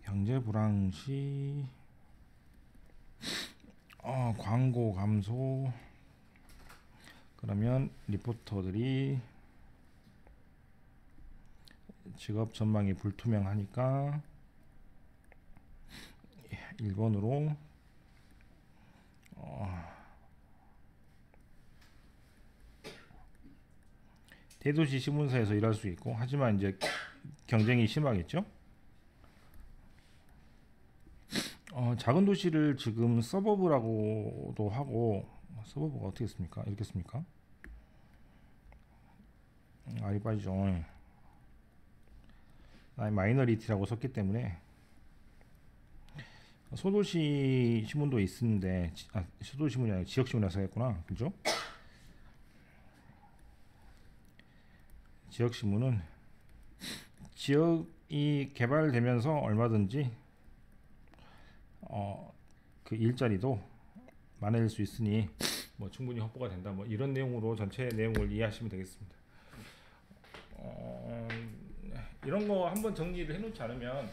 경제 불황 시 광고 감소. 그러면 리포터들이 직업 전망이 불투명하니까 1번으로 대도시 신문사에서 일할 수 있고 하지만 이제 경쟁이 심하겠죠. 작은 도시를 지금 서버브라고도 하고 서버브가 어떻게 씁니까? 이렇게 씁니까? 알이 빠지죠. 마이너리티라고 썼기 때문에 소도시 신문도 있는데 소도시 신문이 아니라 지역 신문이라서 했구나. 그죠? 지역 신문은 지역이 개발되면서 얼마든지 그 일자리도 많아질 수 있으니 뭐 충분히 확보가 된다. 뭐 이런 내용으로 전체 내용을 이해하시면 되겠습니다. 이런 거 한번 정리를 해놓지 않으면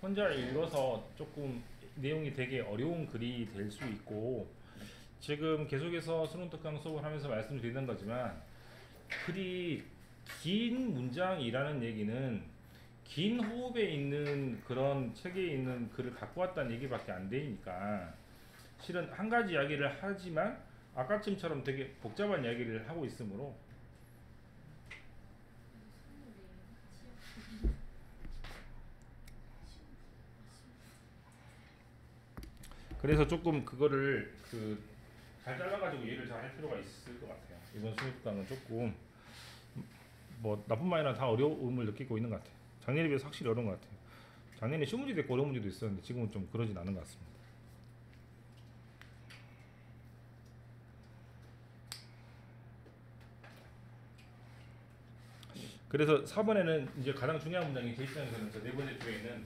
혼자 읽어서 조금 내용이 되게 어려운 글이 될 수 있고 지금 계속해서 수능 특강 수업을 하면서 말씀드리는 거지만 글이 긴 문장이라는 얘기는 긴 호흡에 있는 그런 책에 있는 글을 갖고 왔다는 얘기밖에 안 되니까 실은 한 가지 이야기를 하지만 아까쯤처럼 되게 복잡한 이야기를 하고 있으므로 그래서 조금 그거를 잘 잘라가지고 이해를 잘 할 필요가 있을 것 같아요. 이번 수능강은 조금 뭐 나뿐만 아니라 다 어려움을 느끼고 있는 것 같아요. 작년에 비해서 확실히 어려운 것 같아요. 작년에 쉬운 문제도 있고 어려운 문제도 있었는데 지금은 좀 그러진 않은 것 같습니다. 그래서 4번에는 이제 가장 중요한 문장이 제 입장에서는 네 번째 줄에 있는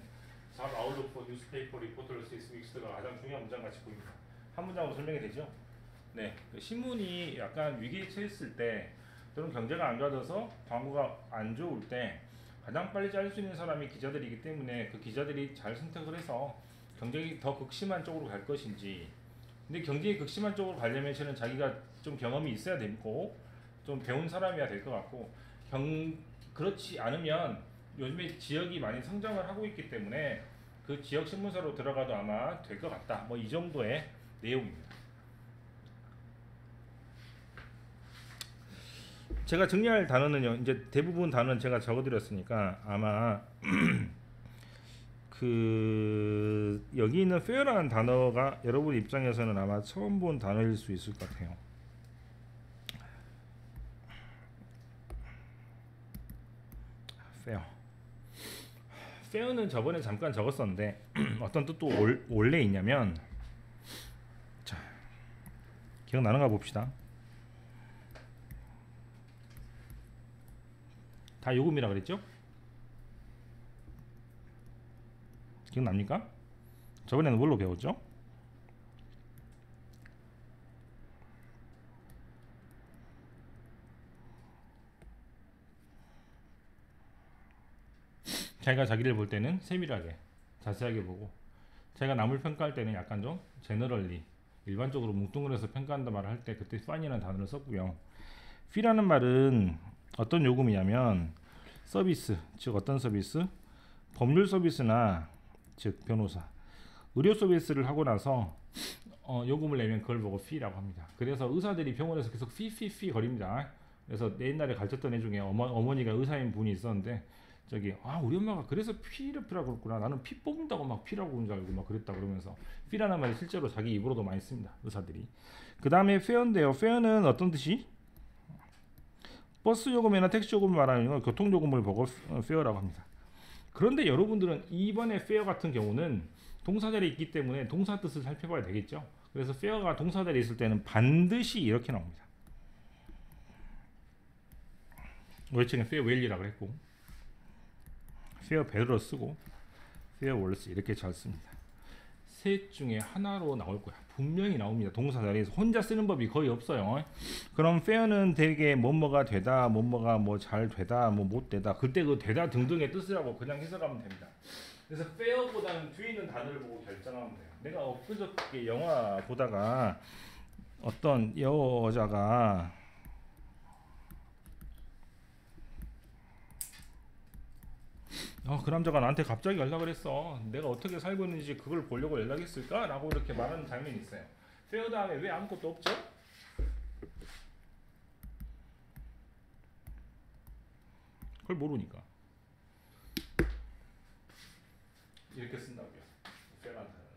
Job Outlook for Newspaper Reporters this week가 가장 중요한 문장 같이 보입니다. 한 문장으로 설명이 되죠? 네, 신문이 약간 위기에 처했을 때 또는 경제가 안 좋아져서 광고가 안 좋을 때 가장 빨리 짤 수 있는 사람이 기자들이기 때문에 그 기자들이 잘 선택을 해서 경쟁이 더 극심한 쪽으로 갈 것인지, 근데 경쟁이 극심한 쪽으로 가려면 저는 자기가 좀 경험이 있어야 되고 좀 배운 사람이어야 될 것 같고, 그렇지 않으면 요즘에 지역이 많이 성장을 하고 있기 때문에 그 지역 신문사로 들어가도 아마 될 것 같다. 뭐 이 정도의 내용입니다. 제가 정리할 단어는요, 이제 대부분 단어는 제가 적어드렸으니까 아마 여기 있는 fair라는 단어가 여러분 입장에서는 아마 처음 본 단어일 수 있을 것 같아요. fair는 저번에 잠깐 적었었는데 어떤 뜻도 원래 있냐면, 자, 기억나는가 봅시다. 다 요금이라 그랬죠? 기억납니까? 저번에는 뭘로 배웠죠? 자기가 자기를 볼 때는 세밀하게 자세하게 보고, 자기가 남을 평가할 때는 약간 좀 제너럴리 일반적으로 뭉뚱그려서 평가한다 말을 할 때 그때 fine이라는 단어를 썼고요. fee라는 말은 어떤 요금이냐면 서비스, 즉 어떤 서비스? 법률 서비스나 즉 변호사, 의료 서비스를 하고 나서 요금을 내면 그걸 보고 fee라고 합니다. 그래서 의사들이 병원에서 계속 fee 거립니다. 그래서 내 옛날에 가르쳤던 애 중에 어머니가 의사인 분이 있었는데, 우리 엄마가 그래서 피라고 그랬구나, 나는 피 뽑는다고 막 피라고 그런 줄 알고 막 그랬다 그러면서, 피라는 말이 실제로 자기 입으로도 많이 씁니다, 의사들이. 그 다음에 fair인데요, fair는 어떤 뜻이? 버스 요금이나 택시 요금을 말하는 건 교통 요금을 보고 fair라고 합니다. 그런데 여러분들은 이번에 fair 같은 경우는 동사 자리에 있기 때문에 동사 뜻을 살펴봐야 되겠죠. 그래서 fair가 동사 자리에 있을 때는 반드시 이렇게 나옵니다. 월칭은 fair well이라고 했고, fair better 쓰고 fair worse 이렇게 잘 씁니다. 셋 중에 하나로 나올 거야. 분명히 나옵니다. 동사 자리에서 혼자 쓰는 법이 거의 없어요. 그럼 fair는 되게 뭐뭐가 되다, 뭐뭐가 뭐 잘 되다, 뭐 못 되다, 그때 그 되다 등등의 뜻이라고 그냥 해석하면 됩니다. 그래서 fair보다는 뒤에 있는 단어를 보고 결정하면 돼요. 내가 엊그저께 영화 보다가 어떤 여자가 그 남자가 나한테 갑자기 연락을 했어. 내가 어떻게 살고 있는지 그걸 보려고 연락했을까? 라고 이렇게 말하는 장면이 있어요. 페어 다음에 왜 아무것도 없죠? 그걸 모르니까 이렇게 쓴다고요. 페어란 단어는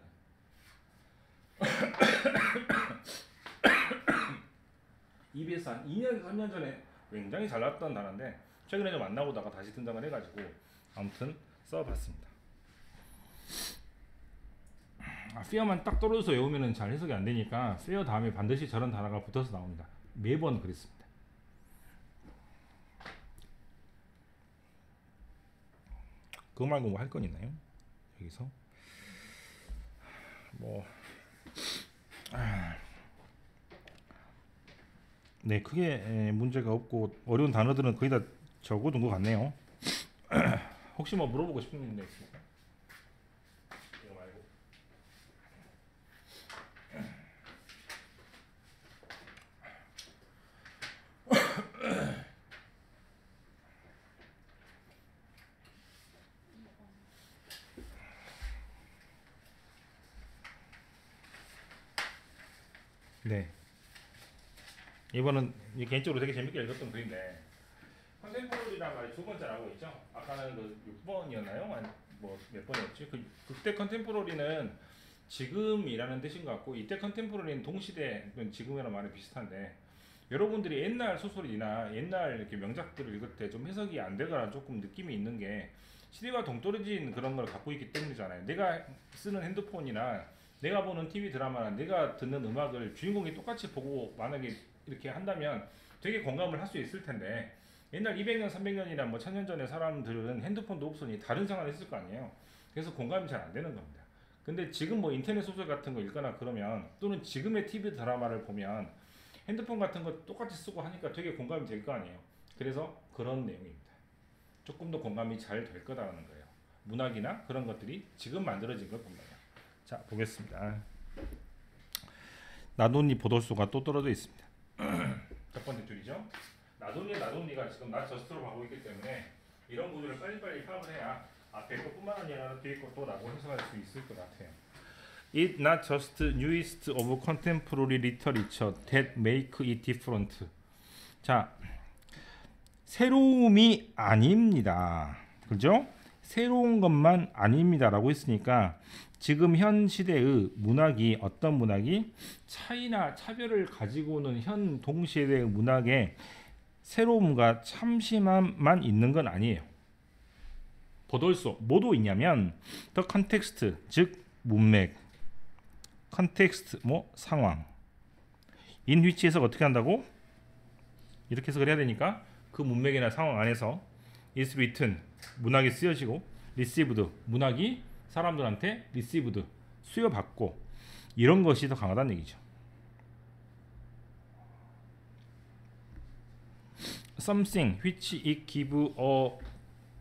EBS 한 2년 3년 전에 굉장히 잘 나왔던 단어인데 최근에 좀 안 나오다가 다시 등장을 해가지고 아무튼 써봤습니다. fear만 딱 떨어져서 외우면 잘 해석이 안 되니까 fear 다음에 반드시 저런 단어가 붙어서 나옵니다. 매번 그랬습니다. 그거 말고 뭐 할 건 있나요? 여기서 네, 크게 문제가 없고 어려운 단어들은 거의 다 적어둔 것 같네요. 혹시 뭐 물어보고 싶은 게 있습니까? 이거 말고. 네. 이번은 개인적으로 되게 재밌게 읽었던 글인데 컨템포러리란 말이 두 번째 나오고 있죠. 아까는 그 6번이었나요? 뭐 몇 번이었지? 그때 컨템포러리는 지금이라는 뜻인 것 같고 이때 컨템포러리는 동시대 지금이라는 말이 비슷한데 여러분들이 옛날 소설이나 옛날 이렇게 명작들을 읽을 때 좀 해석이 안 되거나 조금 느낌이 있는 게 시대와 동떨어진 그런 걸 갖고 있기 때문이잖아요. 내가 쓰는 핸드폰이나 내가 보는 TV 드라마나 내가 듣는 음악을 주인공이 똑같이 보고 만약에 이렇게 한다면 되게 공감을 할 수 있을 텐데 옛날 200년, 300년이나 뭐 1000년 전에 사람들은 핸드폰도 없으니 다른 생활을 했을 거 아니에요. 그래서 공감이 잘 안 되는 겁니다. 근데 지금 뭐 인터넷 소설 같은 거 읽거나 그러면 또는 지금의 TV 드라마를 보면 핸드폰 같은 거 똑같이 쓰고 하니까 되게 공감이 될 거 아니에요. 그래서 그런 내용입니다. 조금 더 공감이 잘 될 거다라는 거예요. 문학이나 그런 것들이 지금 만들어진 걸 보면. 자, 보겠습니다. 나돈니 보도수가 또 떨어져 있습니다. 첫 번째 줄이죠. 나돈니가 지금 나 저스트로 가고 있기 때문에 이런 구조를 빨리빨리 파악을 해야 앞에 것뿐만 아니라 뒤에 것도 라고 해석할 수 있을 것 같아요. It not just newest of contemporary literature that make it different. 자, 새로움이 아닙니다. 그죠? 새로운 것만 아닙니다라고 했으니까 지금 현 시대의 문학이 어떤 문학이 차이나 차별을 가지고 오는 현 동시대의 문학에 새로움과 참심함만 있는 건 아니에요. 보돌소 뭐도 있냐면 더 컨텍스트 즉 문맥 컨텍스트 뭐 상황 인 위치 해석 어떻게 한다고? 이렇게 해석을 해야 되니까 그 문맥이나 상황 안에서 is written 문학이 쓰여지고 received 문학이 사람들한테 received 수여받고 이런 것이 더 강하다는 얘기죠. something which it give a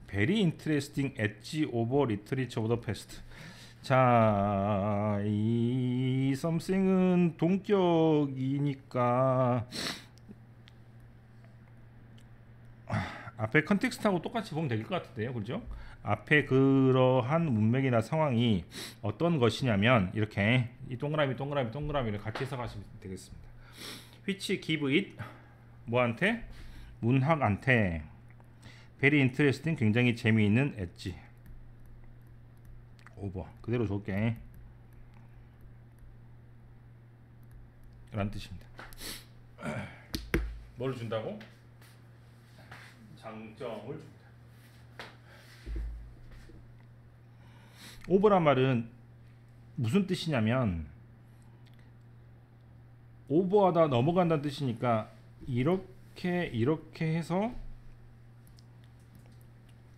very interesting edge over literature of the past. 자, 이 something은 동격이니까 앞에 컨텍스트하고 똑같이 보면 될 것 같은데요, 그렇죠? 앞에 그러한 문맥이나 상황이 어떤 것이냐면 이렇게 이 동그라미를 같이 해석하시면 되겠습니다. which give it 뭐한테? 문학한테 very interesting 굉장히 재미있는 엣지 오버 그대로 줄게 라는 뜻입니다. 뭘 준다고? 장점을 줍니다. 오버란 말은 무슨 뜻이냐면 오버하다 넘어간다는 뜻이니까 이렇게 해서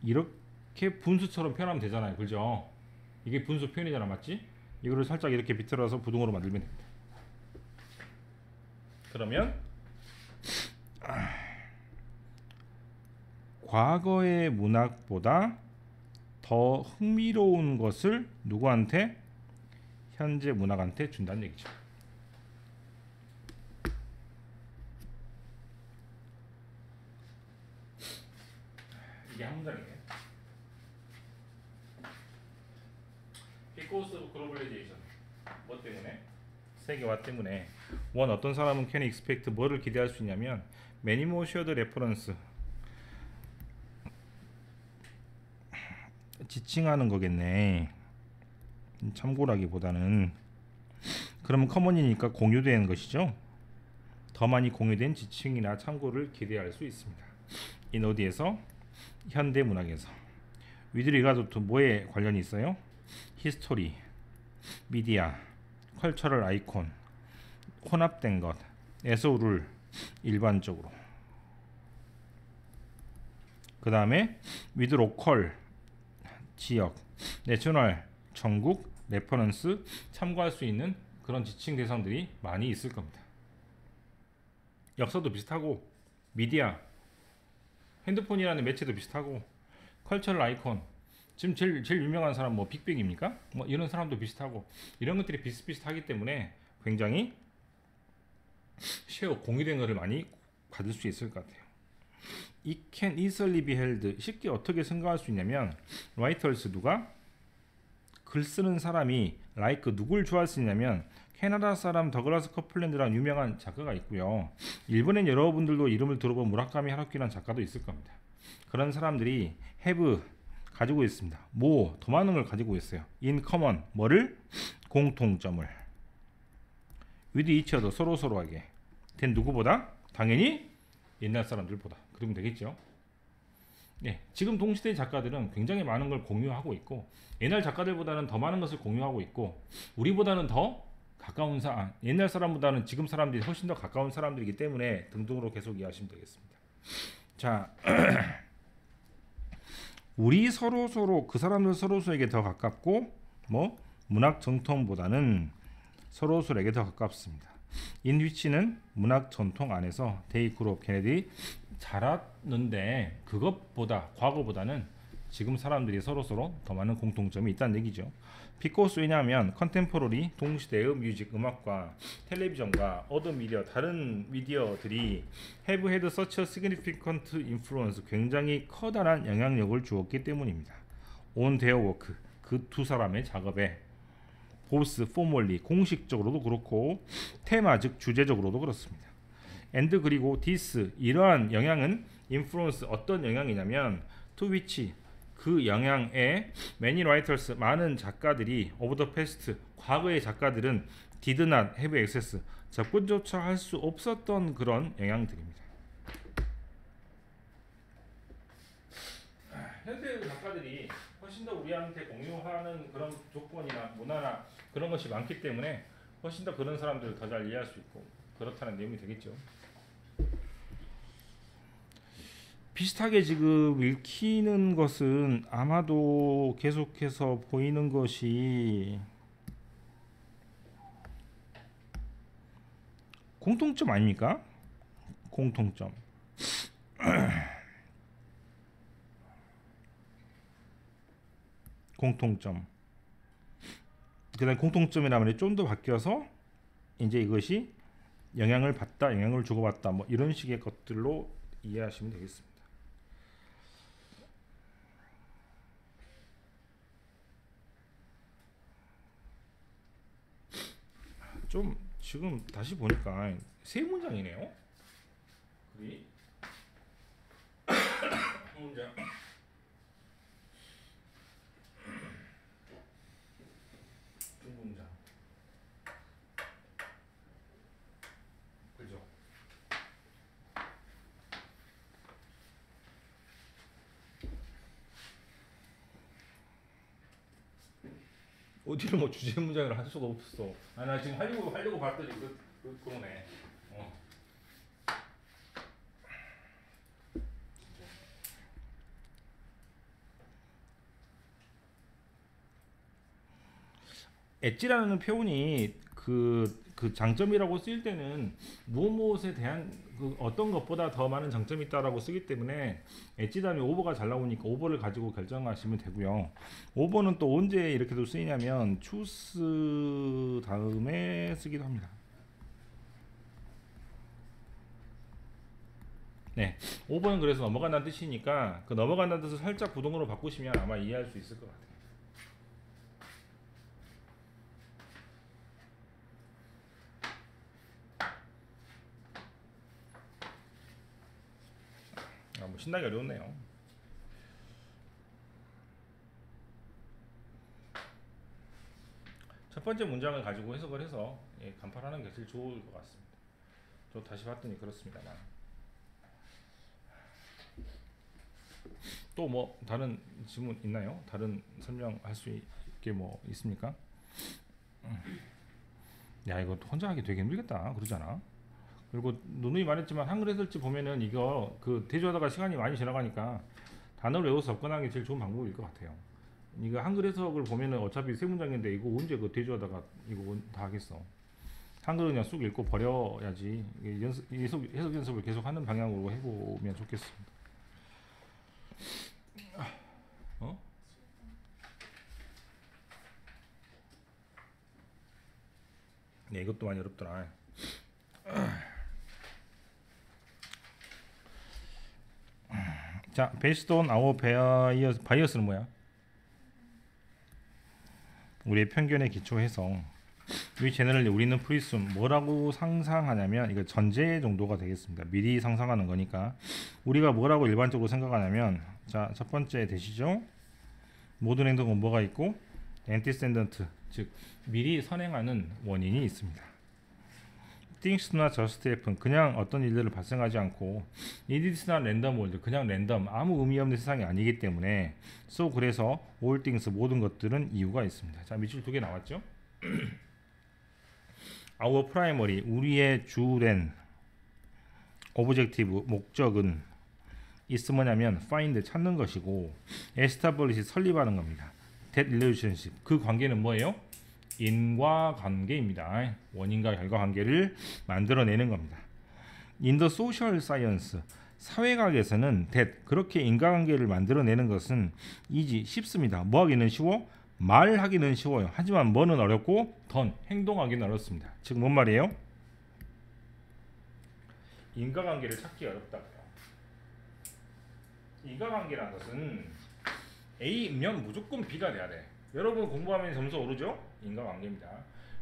이렇게 분수처럼 표현하면 되잖아요, 그죠? 이게 분수 표현이잖아, 맞지? 이거를 살짝 이렇게 비틀어서 부등호로 만들면 됩니다. 그러면 과거의 문학보다 더 흥미로운 것을 누구한테? 현재 문학한테 준다는 얘기죠. 이게 한 문장이에요. Because of globalization. 뭐 때문에? 세계화 때문에. 어떤 사람은 can expect 뭐를 기대할 수 있냐면 many more shared reference 지칭하는 거겠네. 참고라기보다는 그러면 커먼이니까 공유된 것이죠. 더 많이 공유된 지칭이나 참고를 기대할 수 있습니다. 이 어디에서? 현대 문학에서. with regard to 뭐에 관련이 있어요? 히스토리, 미디어, 컬처럴 아이콘, 혼합된 것, 에서룰 일반적으로. 그 다음에 with local 지역, 내셔널 전국, 레퍼런스 참고할 수 있는 그런 지칭 대상들이 많이 있을 겁니다. 역사도 비슷하고 미디어, 핸드폰이라는 매체도 비슷하고 컬처럴 아이콘 지금 제일 유명한 사람 뭐 빅뱅입니까? 뭐 이런 사람도 비슷하고 이런 것들이 비슷비슷하기 때문에 굉장히 쉐어 공유된 것을 많이 받을 수 있을 것 같아요. It can easily be held 쉽게 어떻게 생각할 수 있냐면 writers 누가 글 쓰는 사람이 like 누굴 좋아할 수 있냐면 캐나다 사람 더글라스 커플랜드라는 유명한 작가가 있고요. 일본엔 여러분들도 이름을 들어본 무라카미 하루키라는 작가도 있을 겁니다. 그런 사람들이 have 가지고 있습니다. 뭐 더 많은 걸 가지고 있어요. in common 뭐를? 공통점을. with each other 서로서로하게. 된 누구보다? 당연히 옛날 사람들보다. 그러면 되겠죠. 네, 지금 동시대 작가들은 굉장히 많은 걸 공유하고 있고 옛날 작가들보다는 더 많은 것을 공유하고 있고 우리보다는 더 가까운 옛날 사람보다는 지금 사람들이 훨씬 더 가까운 사람들이기 때문에 등등으로 계속 이해하시면 되겠습니다. 자, 우리 서로 그 사람들 서로에게 더 가깝고 뭐 문학 정통보다는 서로에게 더 가깝습니다. 인위치는 문학 전통 안에서 데이그룹 걔네들이 자랐는데 그것보다 과거보다는 지금 사람들이 서로서로 더 많은 공통점이 있다는 얘기죠. 비코스 왜냐하면 컨템포러리 동시대의 뮤직 음악과 텔레비전과 어드 미디어 다른 미디어들이 have had such a significant influence 굉장히 커다란 영향력을 주었기 때문입니다. on their work 그 두 사람의 작업에 보스 포멀리 공식적으로도 그렇고 테마 즉 주제적으로도 그렇습니다. and 그리고 this 이러한 영향은 influence 어떤 영향이냐면 to which 그 영향에 many writers 많은 작가들이 of the past 과거의 작가들은 did not have access 접근조차 할 수 없었던 그런 영향들입니다. 현대 작가들이 훨씬 더 우리한테 공유하는 그런 조건이나 문화나 그런 것이 많기 때문에 훨씬 더 그런 사람들을 더 잘 이해할 수 있고 그렇다는 내용이 되겠죠. 비슷하게 지금 읽히는 것은 아마도 계속해서 보이는 것이 공통점 아닙니까? 공통점. 공통점. 그다음 공통점이라면 좀 더 바뀌어서 이제 이것이 영향을 받다, 영향을 주고받다, 뭐 이런 식의 것들로 이해하시면 되겠습니다. 좀 지금 다시 보니까 세 문장이네요. 글이 문장. 두 문장. 그죠? 어디를 뭐 주제 문장을 할 수가 없어. 아, 나 지금 하려고 봤더니 그러네. 엣지라는 표현이 그 장점이라고 쓰일 때는 무엇에 대한 그 어떤 것보다 더 많은 장점이 있다라고 쓰기 때문에 엣지 다음에 오버가 잘 나오니까 오버를 가지고 결정하시면 되고요. 오버는 또 언제 이렇게도 쓰이냐면 추스 다음에 쓰기도 합니다. 네, 오버는 그래서 넘어간다는 뜻이니까 그 넘어간다는 뜻을 살짝 부동으로 바꾸시면 아마 이해할 수 있을 것 같아요. 뭐 신나게 어려웠네요. 첫 번째 문장을 가지고 해석을 해서 간판하는 게 제일 좋을 것 같습니다. 저 다시 봤더니 그렇습니다만. 또 뭐 다른 질문 있나요? 다른 설명할 수 있게 뭐 있습니까? 야 이거 혼자 하기 되게 힘들겠다 그러잖아. 그리고 누누이 말했지만 한글 해설지 보면은 이거 그 대조하다가 시간이 많이 지나가니까 단어를 외워서 접근하는 게 제일 좋은 방법일 것 같아요. 이거 한글 해석을 보면은 어차피 세 문장인데 이거 언제 그 대조하다가 이거 다 하겠어. 한글은 그냥 쑥 읽고 버려야지. 해석 연습을 계속 하는 방향으로 해보면 좋겠습니다. 어? 네, 이것도 많이 어렵더라. 자, based on our bias는 뭐야? 우리의 편견에 기초해서 이 제너럴리 우리는 프리숨 뭐라고 상상하냐면 이거 전제 정도가 되겠습니다. 미리 상상하는 거니까 우리가 뭐라고 일반적으로 생각하냐면 자, 첫 번째 되시죠? 모든 행동은 뭐가 있고 antecedent 즉 미리 선행하는 원인이 있습니다. Things not just happen 그냥 어떤 일들을 발생하지 않고 It is not random world 그냥 랜덤 아무 의미 없는 세상이 아니기 때문에 So 그래서 all things 모든 것들은 이유가 있습니다. 자 밑줄 두 개 나왔죠? Our primary 우리의 주된 objective 목적은 is 뭐냐면 find 찾는 것이고 establish 설립하는 겁니다. That relationship 그 관계는 뭐예요? 인과관계입니다. 원인과 결과관계를 만들어내는 겁니다. In the social science 사회학에서는 that 그렇게 인과관계를 만들어내는 것은 easy 쉽습니다. 뭐 하기는 쉬워? 말하기는 쉬워요. 하지만 뭐는 어렵고 done 행동하기는 어렵습니다. 즉 뭔 말이에요? 인과관계를 찾기 어렵다고요. 인과관계라는 것은 A면 무조건 B가 돼야 돼. 여러분 공부하면 점수 오르죠? 인과관계입니다.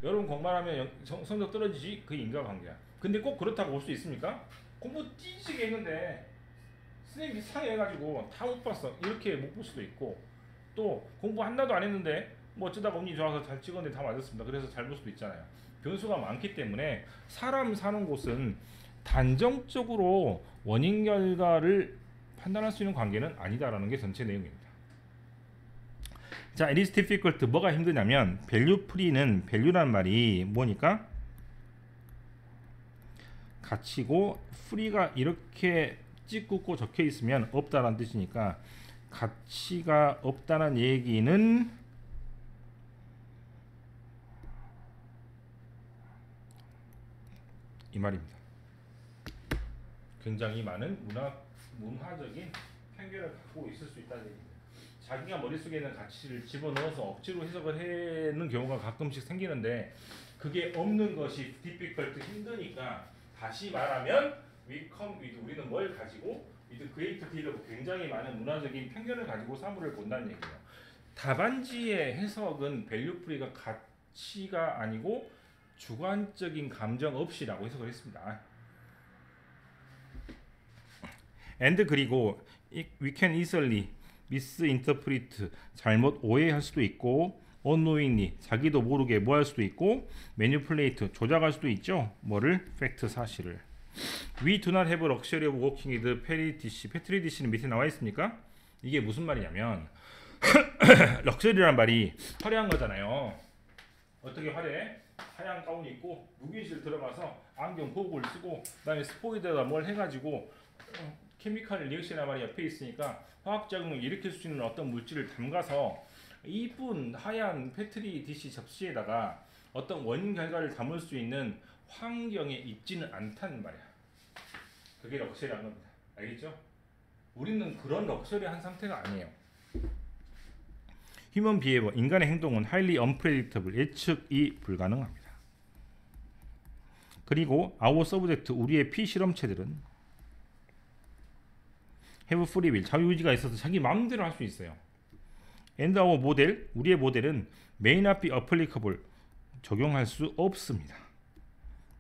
여러분 공부하면 성적 떨어지지? 그게 인과관계야. 근데 꼭 그렇다고 볼 수 있습니까? 공부 찌지게 했는데 선생님이 상해가지고 다 못 봤어. 이렇게 못 볼 수도 있고 또 공부 하나도 안 했는데 뭐 어쩌다가 운이 좋아서 잘 찍었는데 다 맞았습니다. 그래서 잘 볼 수도 있잖아요. 변수가 많기 때문에 사람 사는 곳은 단정적으로 원인 결과를 판단할 수 있는 관계는 아니다라는 게 전체 내용입니다. 자, it is difficult 뭐가 힘드냐면 value free는 value란 말이 뭐니까 가치고 free가 이렇게 찍고 적혀 있으면 없다라는 뜻이니까 가치가 없다는 얘기는 이 말입니다. 굉장히 많은 문화적인 편견을 갖고 있을 수 있다는 얘기입니다. 자기가 머릿속에 있는 가치를 집어넣어서 억지로 해석을 하는 경우가 가끔씩 생기는데 그게 없는 것이 difficult 힘드니까 다시 말하면 we come with 우리는 뭘 가지고 with great deal 굉장히 많은 문화적인 편견을 가지고 사물을 본다는 얘기예요. 답안지의 해석은 value free가 가치가 아니고 주관적인 감정 없이라고 해석을 했습니다. and 그리고 we can easily misinterpret 잘못 오해할 수도 있고 unknowingly 자기도 모르게 뭐 할 수도 있고 manipulate 조작할 수도 있죠. 뭐를? 팩트 사실을. We do not have luxury of working with petri dish. petri dish는 밑에 나와 있습니까? 이게 무슨 말이냐면 럭셔리란 말이 화려한 거잖아요. 어떻게 화려해? 하얀 가운 입고 무기실 들어가서 안경 고글 쓰고 그다음에 스포이드에다 뭘 해가지고 케미컬 리액션이란 말이 옆에 있으니까 화학작용을 일으킬 수 있는 어떤 물질을 담가서 이쁜 하얀 페트리 디시 접시에다가 어떤 원인 결과를 담을 수 있는 환경에 있지는 않다는 말이야. 그게 럭셔리한 겁니다. 알겠죠? 우리는 그런 럭셔리한 상태가 아니에요. 휴먼 비헤이버 인간의 행동은 highly unpredictable 예측이 불가능합니다. 그리고 our subject 우리의 피실험체들은 have free will 자유의지가 있어서 자기 마음대로 할 수 있어요. and our model 우리의 모델은 may not be applicable 적용할 수 없습니다.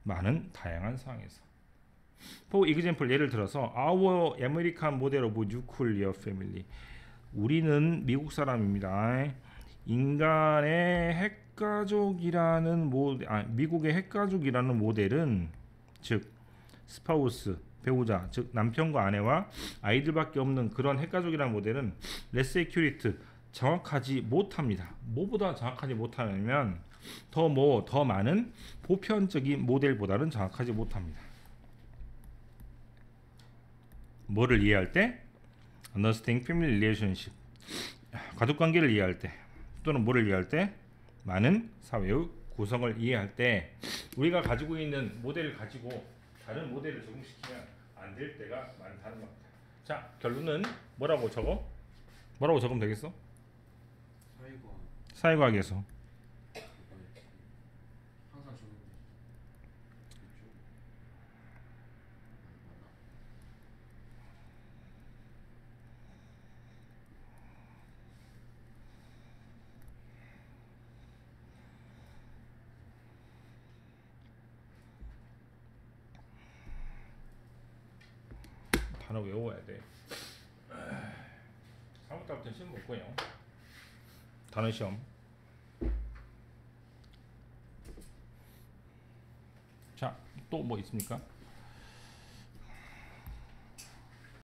많은 다양한 상황에서. For example 예를 들어서 our American model of nuclear family 우리는 미국 사람입니다. 인간의 핵가족이라는 미국의 핵가족이라는 모델은 즉 스파우스 배우자 즉 남편과 아내와 아이들밖에 없는 그런 핵가족이라는 모델은 less accurate 정확하지 못합니다. 뭐보다 정확하지 못하면 더 많은 보편적인 모델보다는 정확하지 못합니다. 뭐를 이해할 때? Understanding family relationship 가족관계를 이해할 때 또는 뭐를 이해할 때? 많은 사회의 구성을 이해할 때 우리가 가지고 있는 모델을 가지고 다른 모델을 적용시키면 안 될 때가 많다는 겁니다. 자 결론은 뭐라고 적으면 되겠어? 사회과학에서 항상 적용돼. 단어 외워야 돼. 3월달부터 시험 볼 거예요. 단어 시험. 자, 또 뭐 있습니까?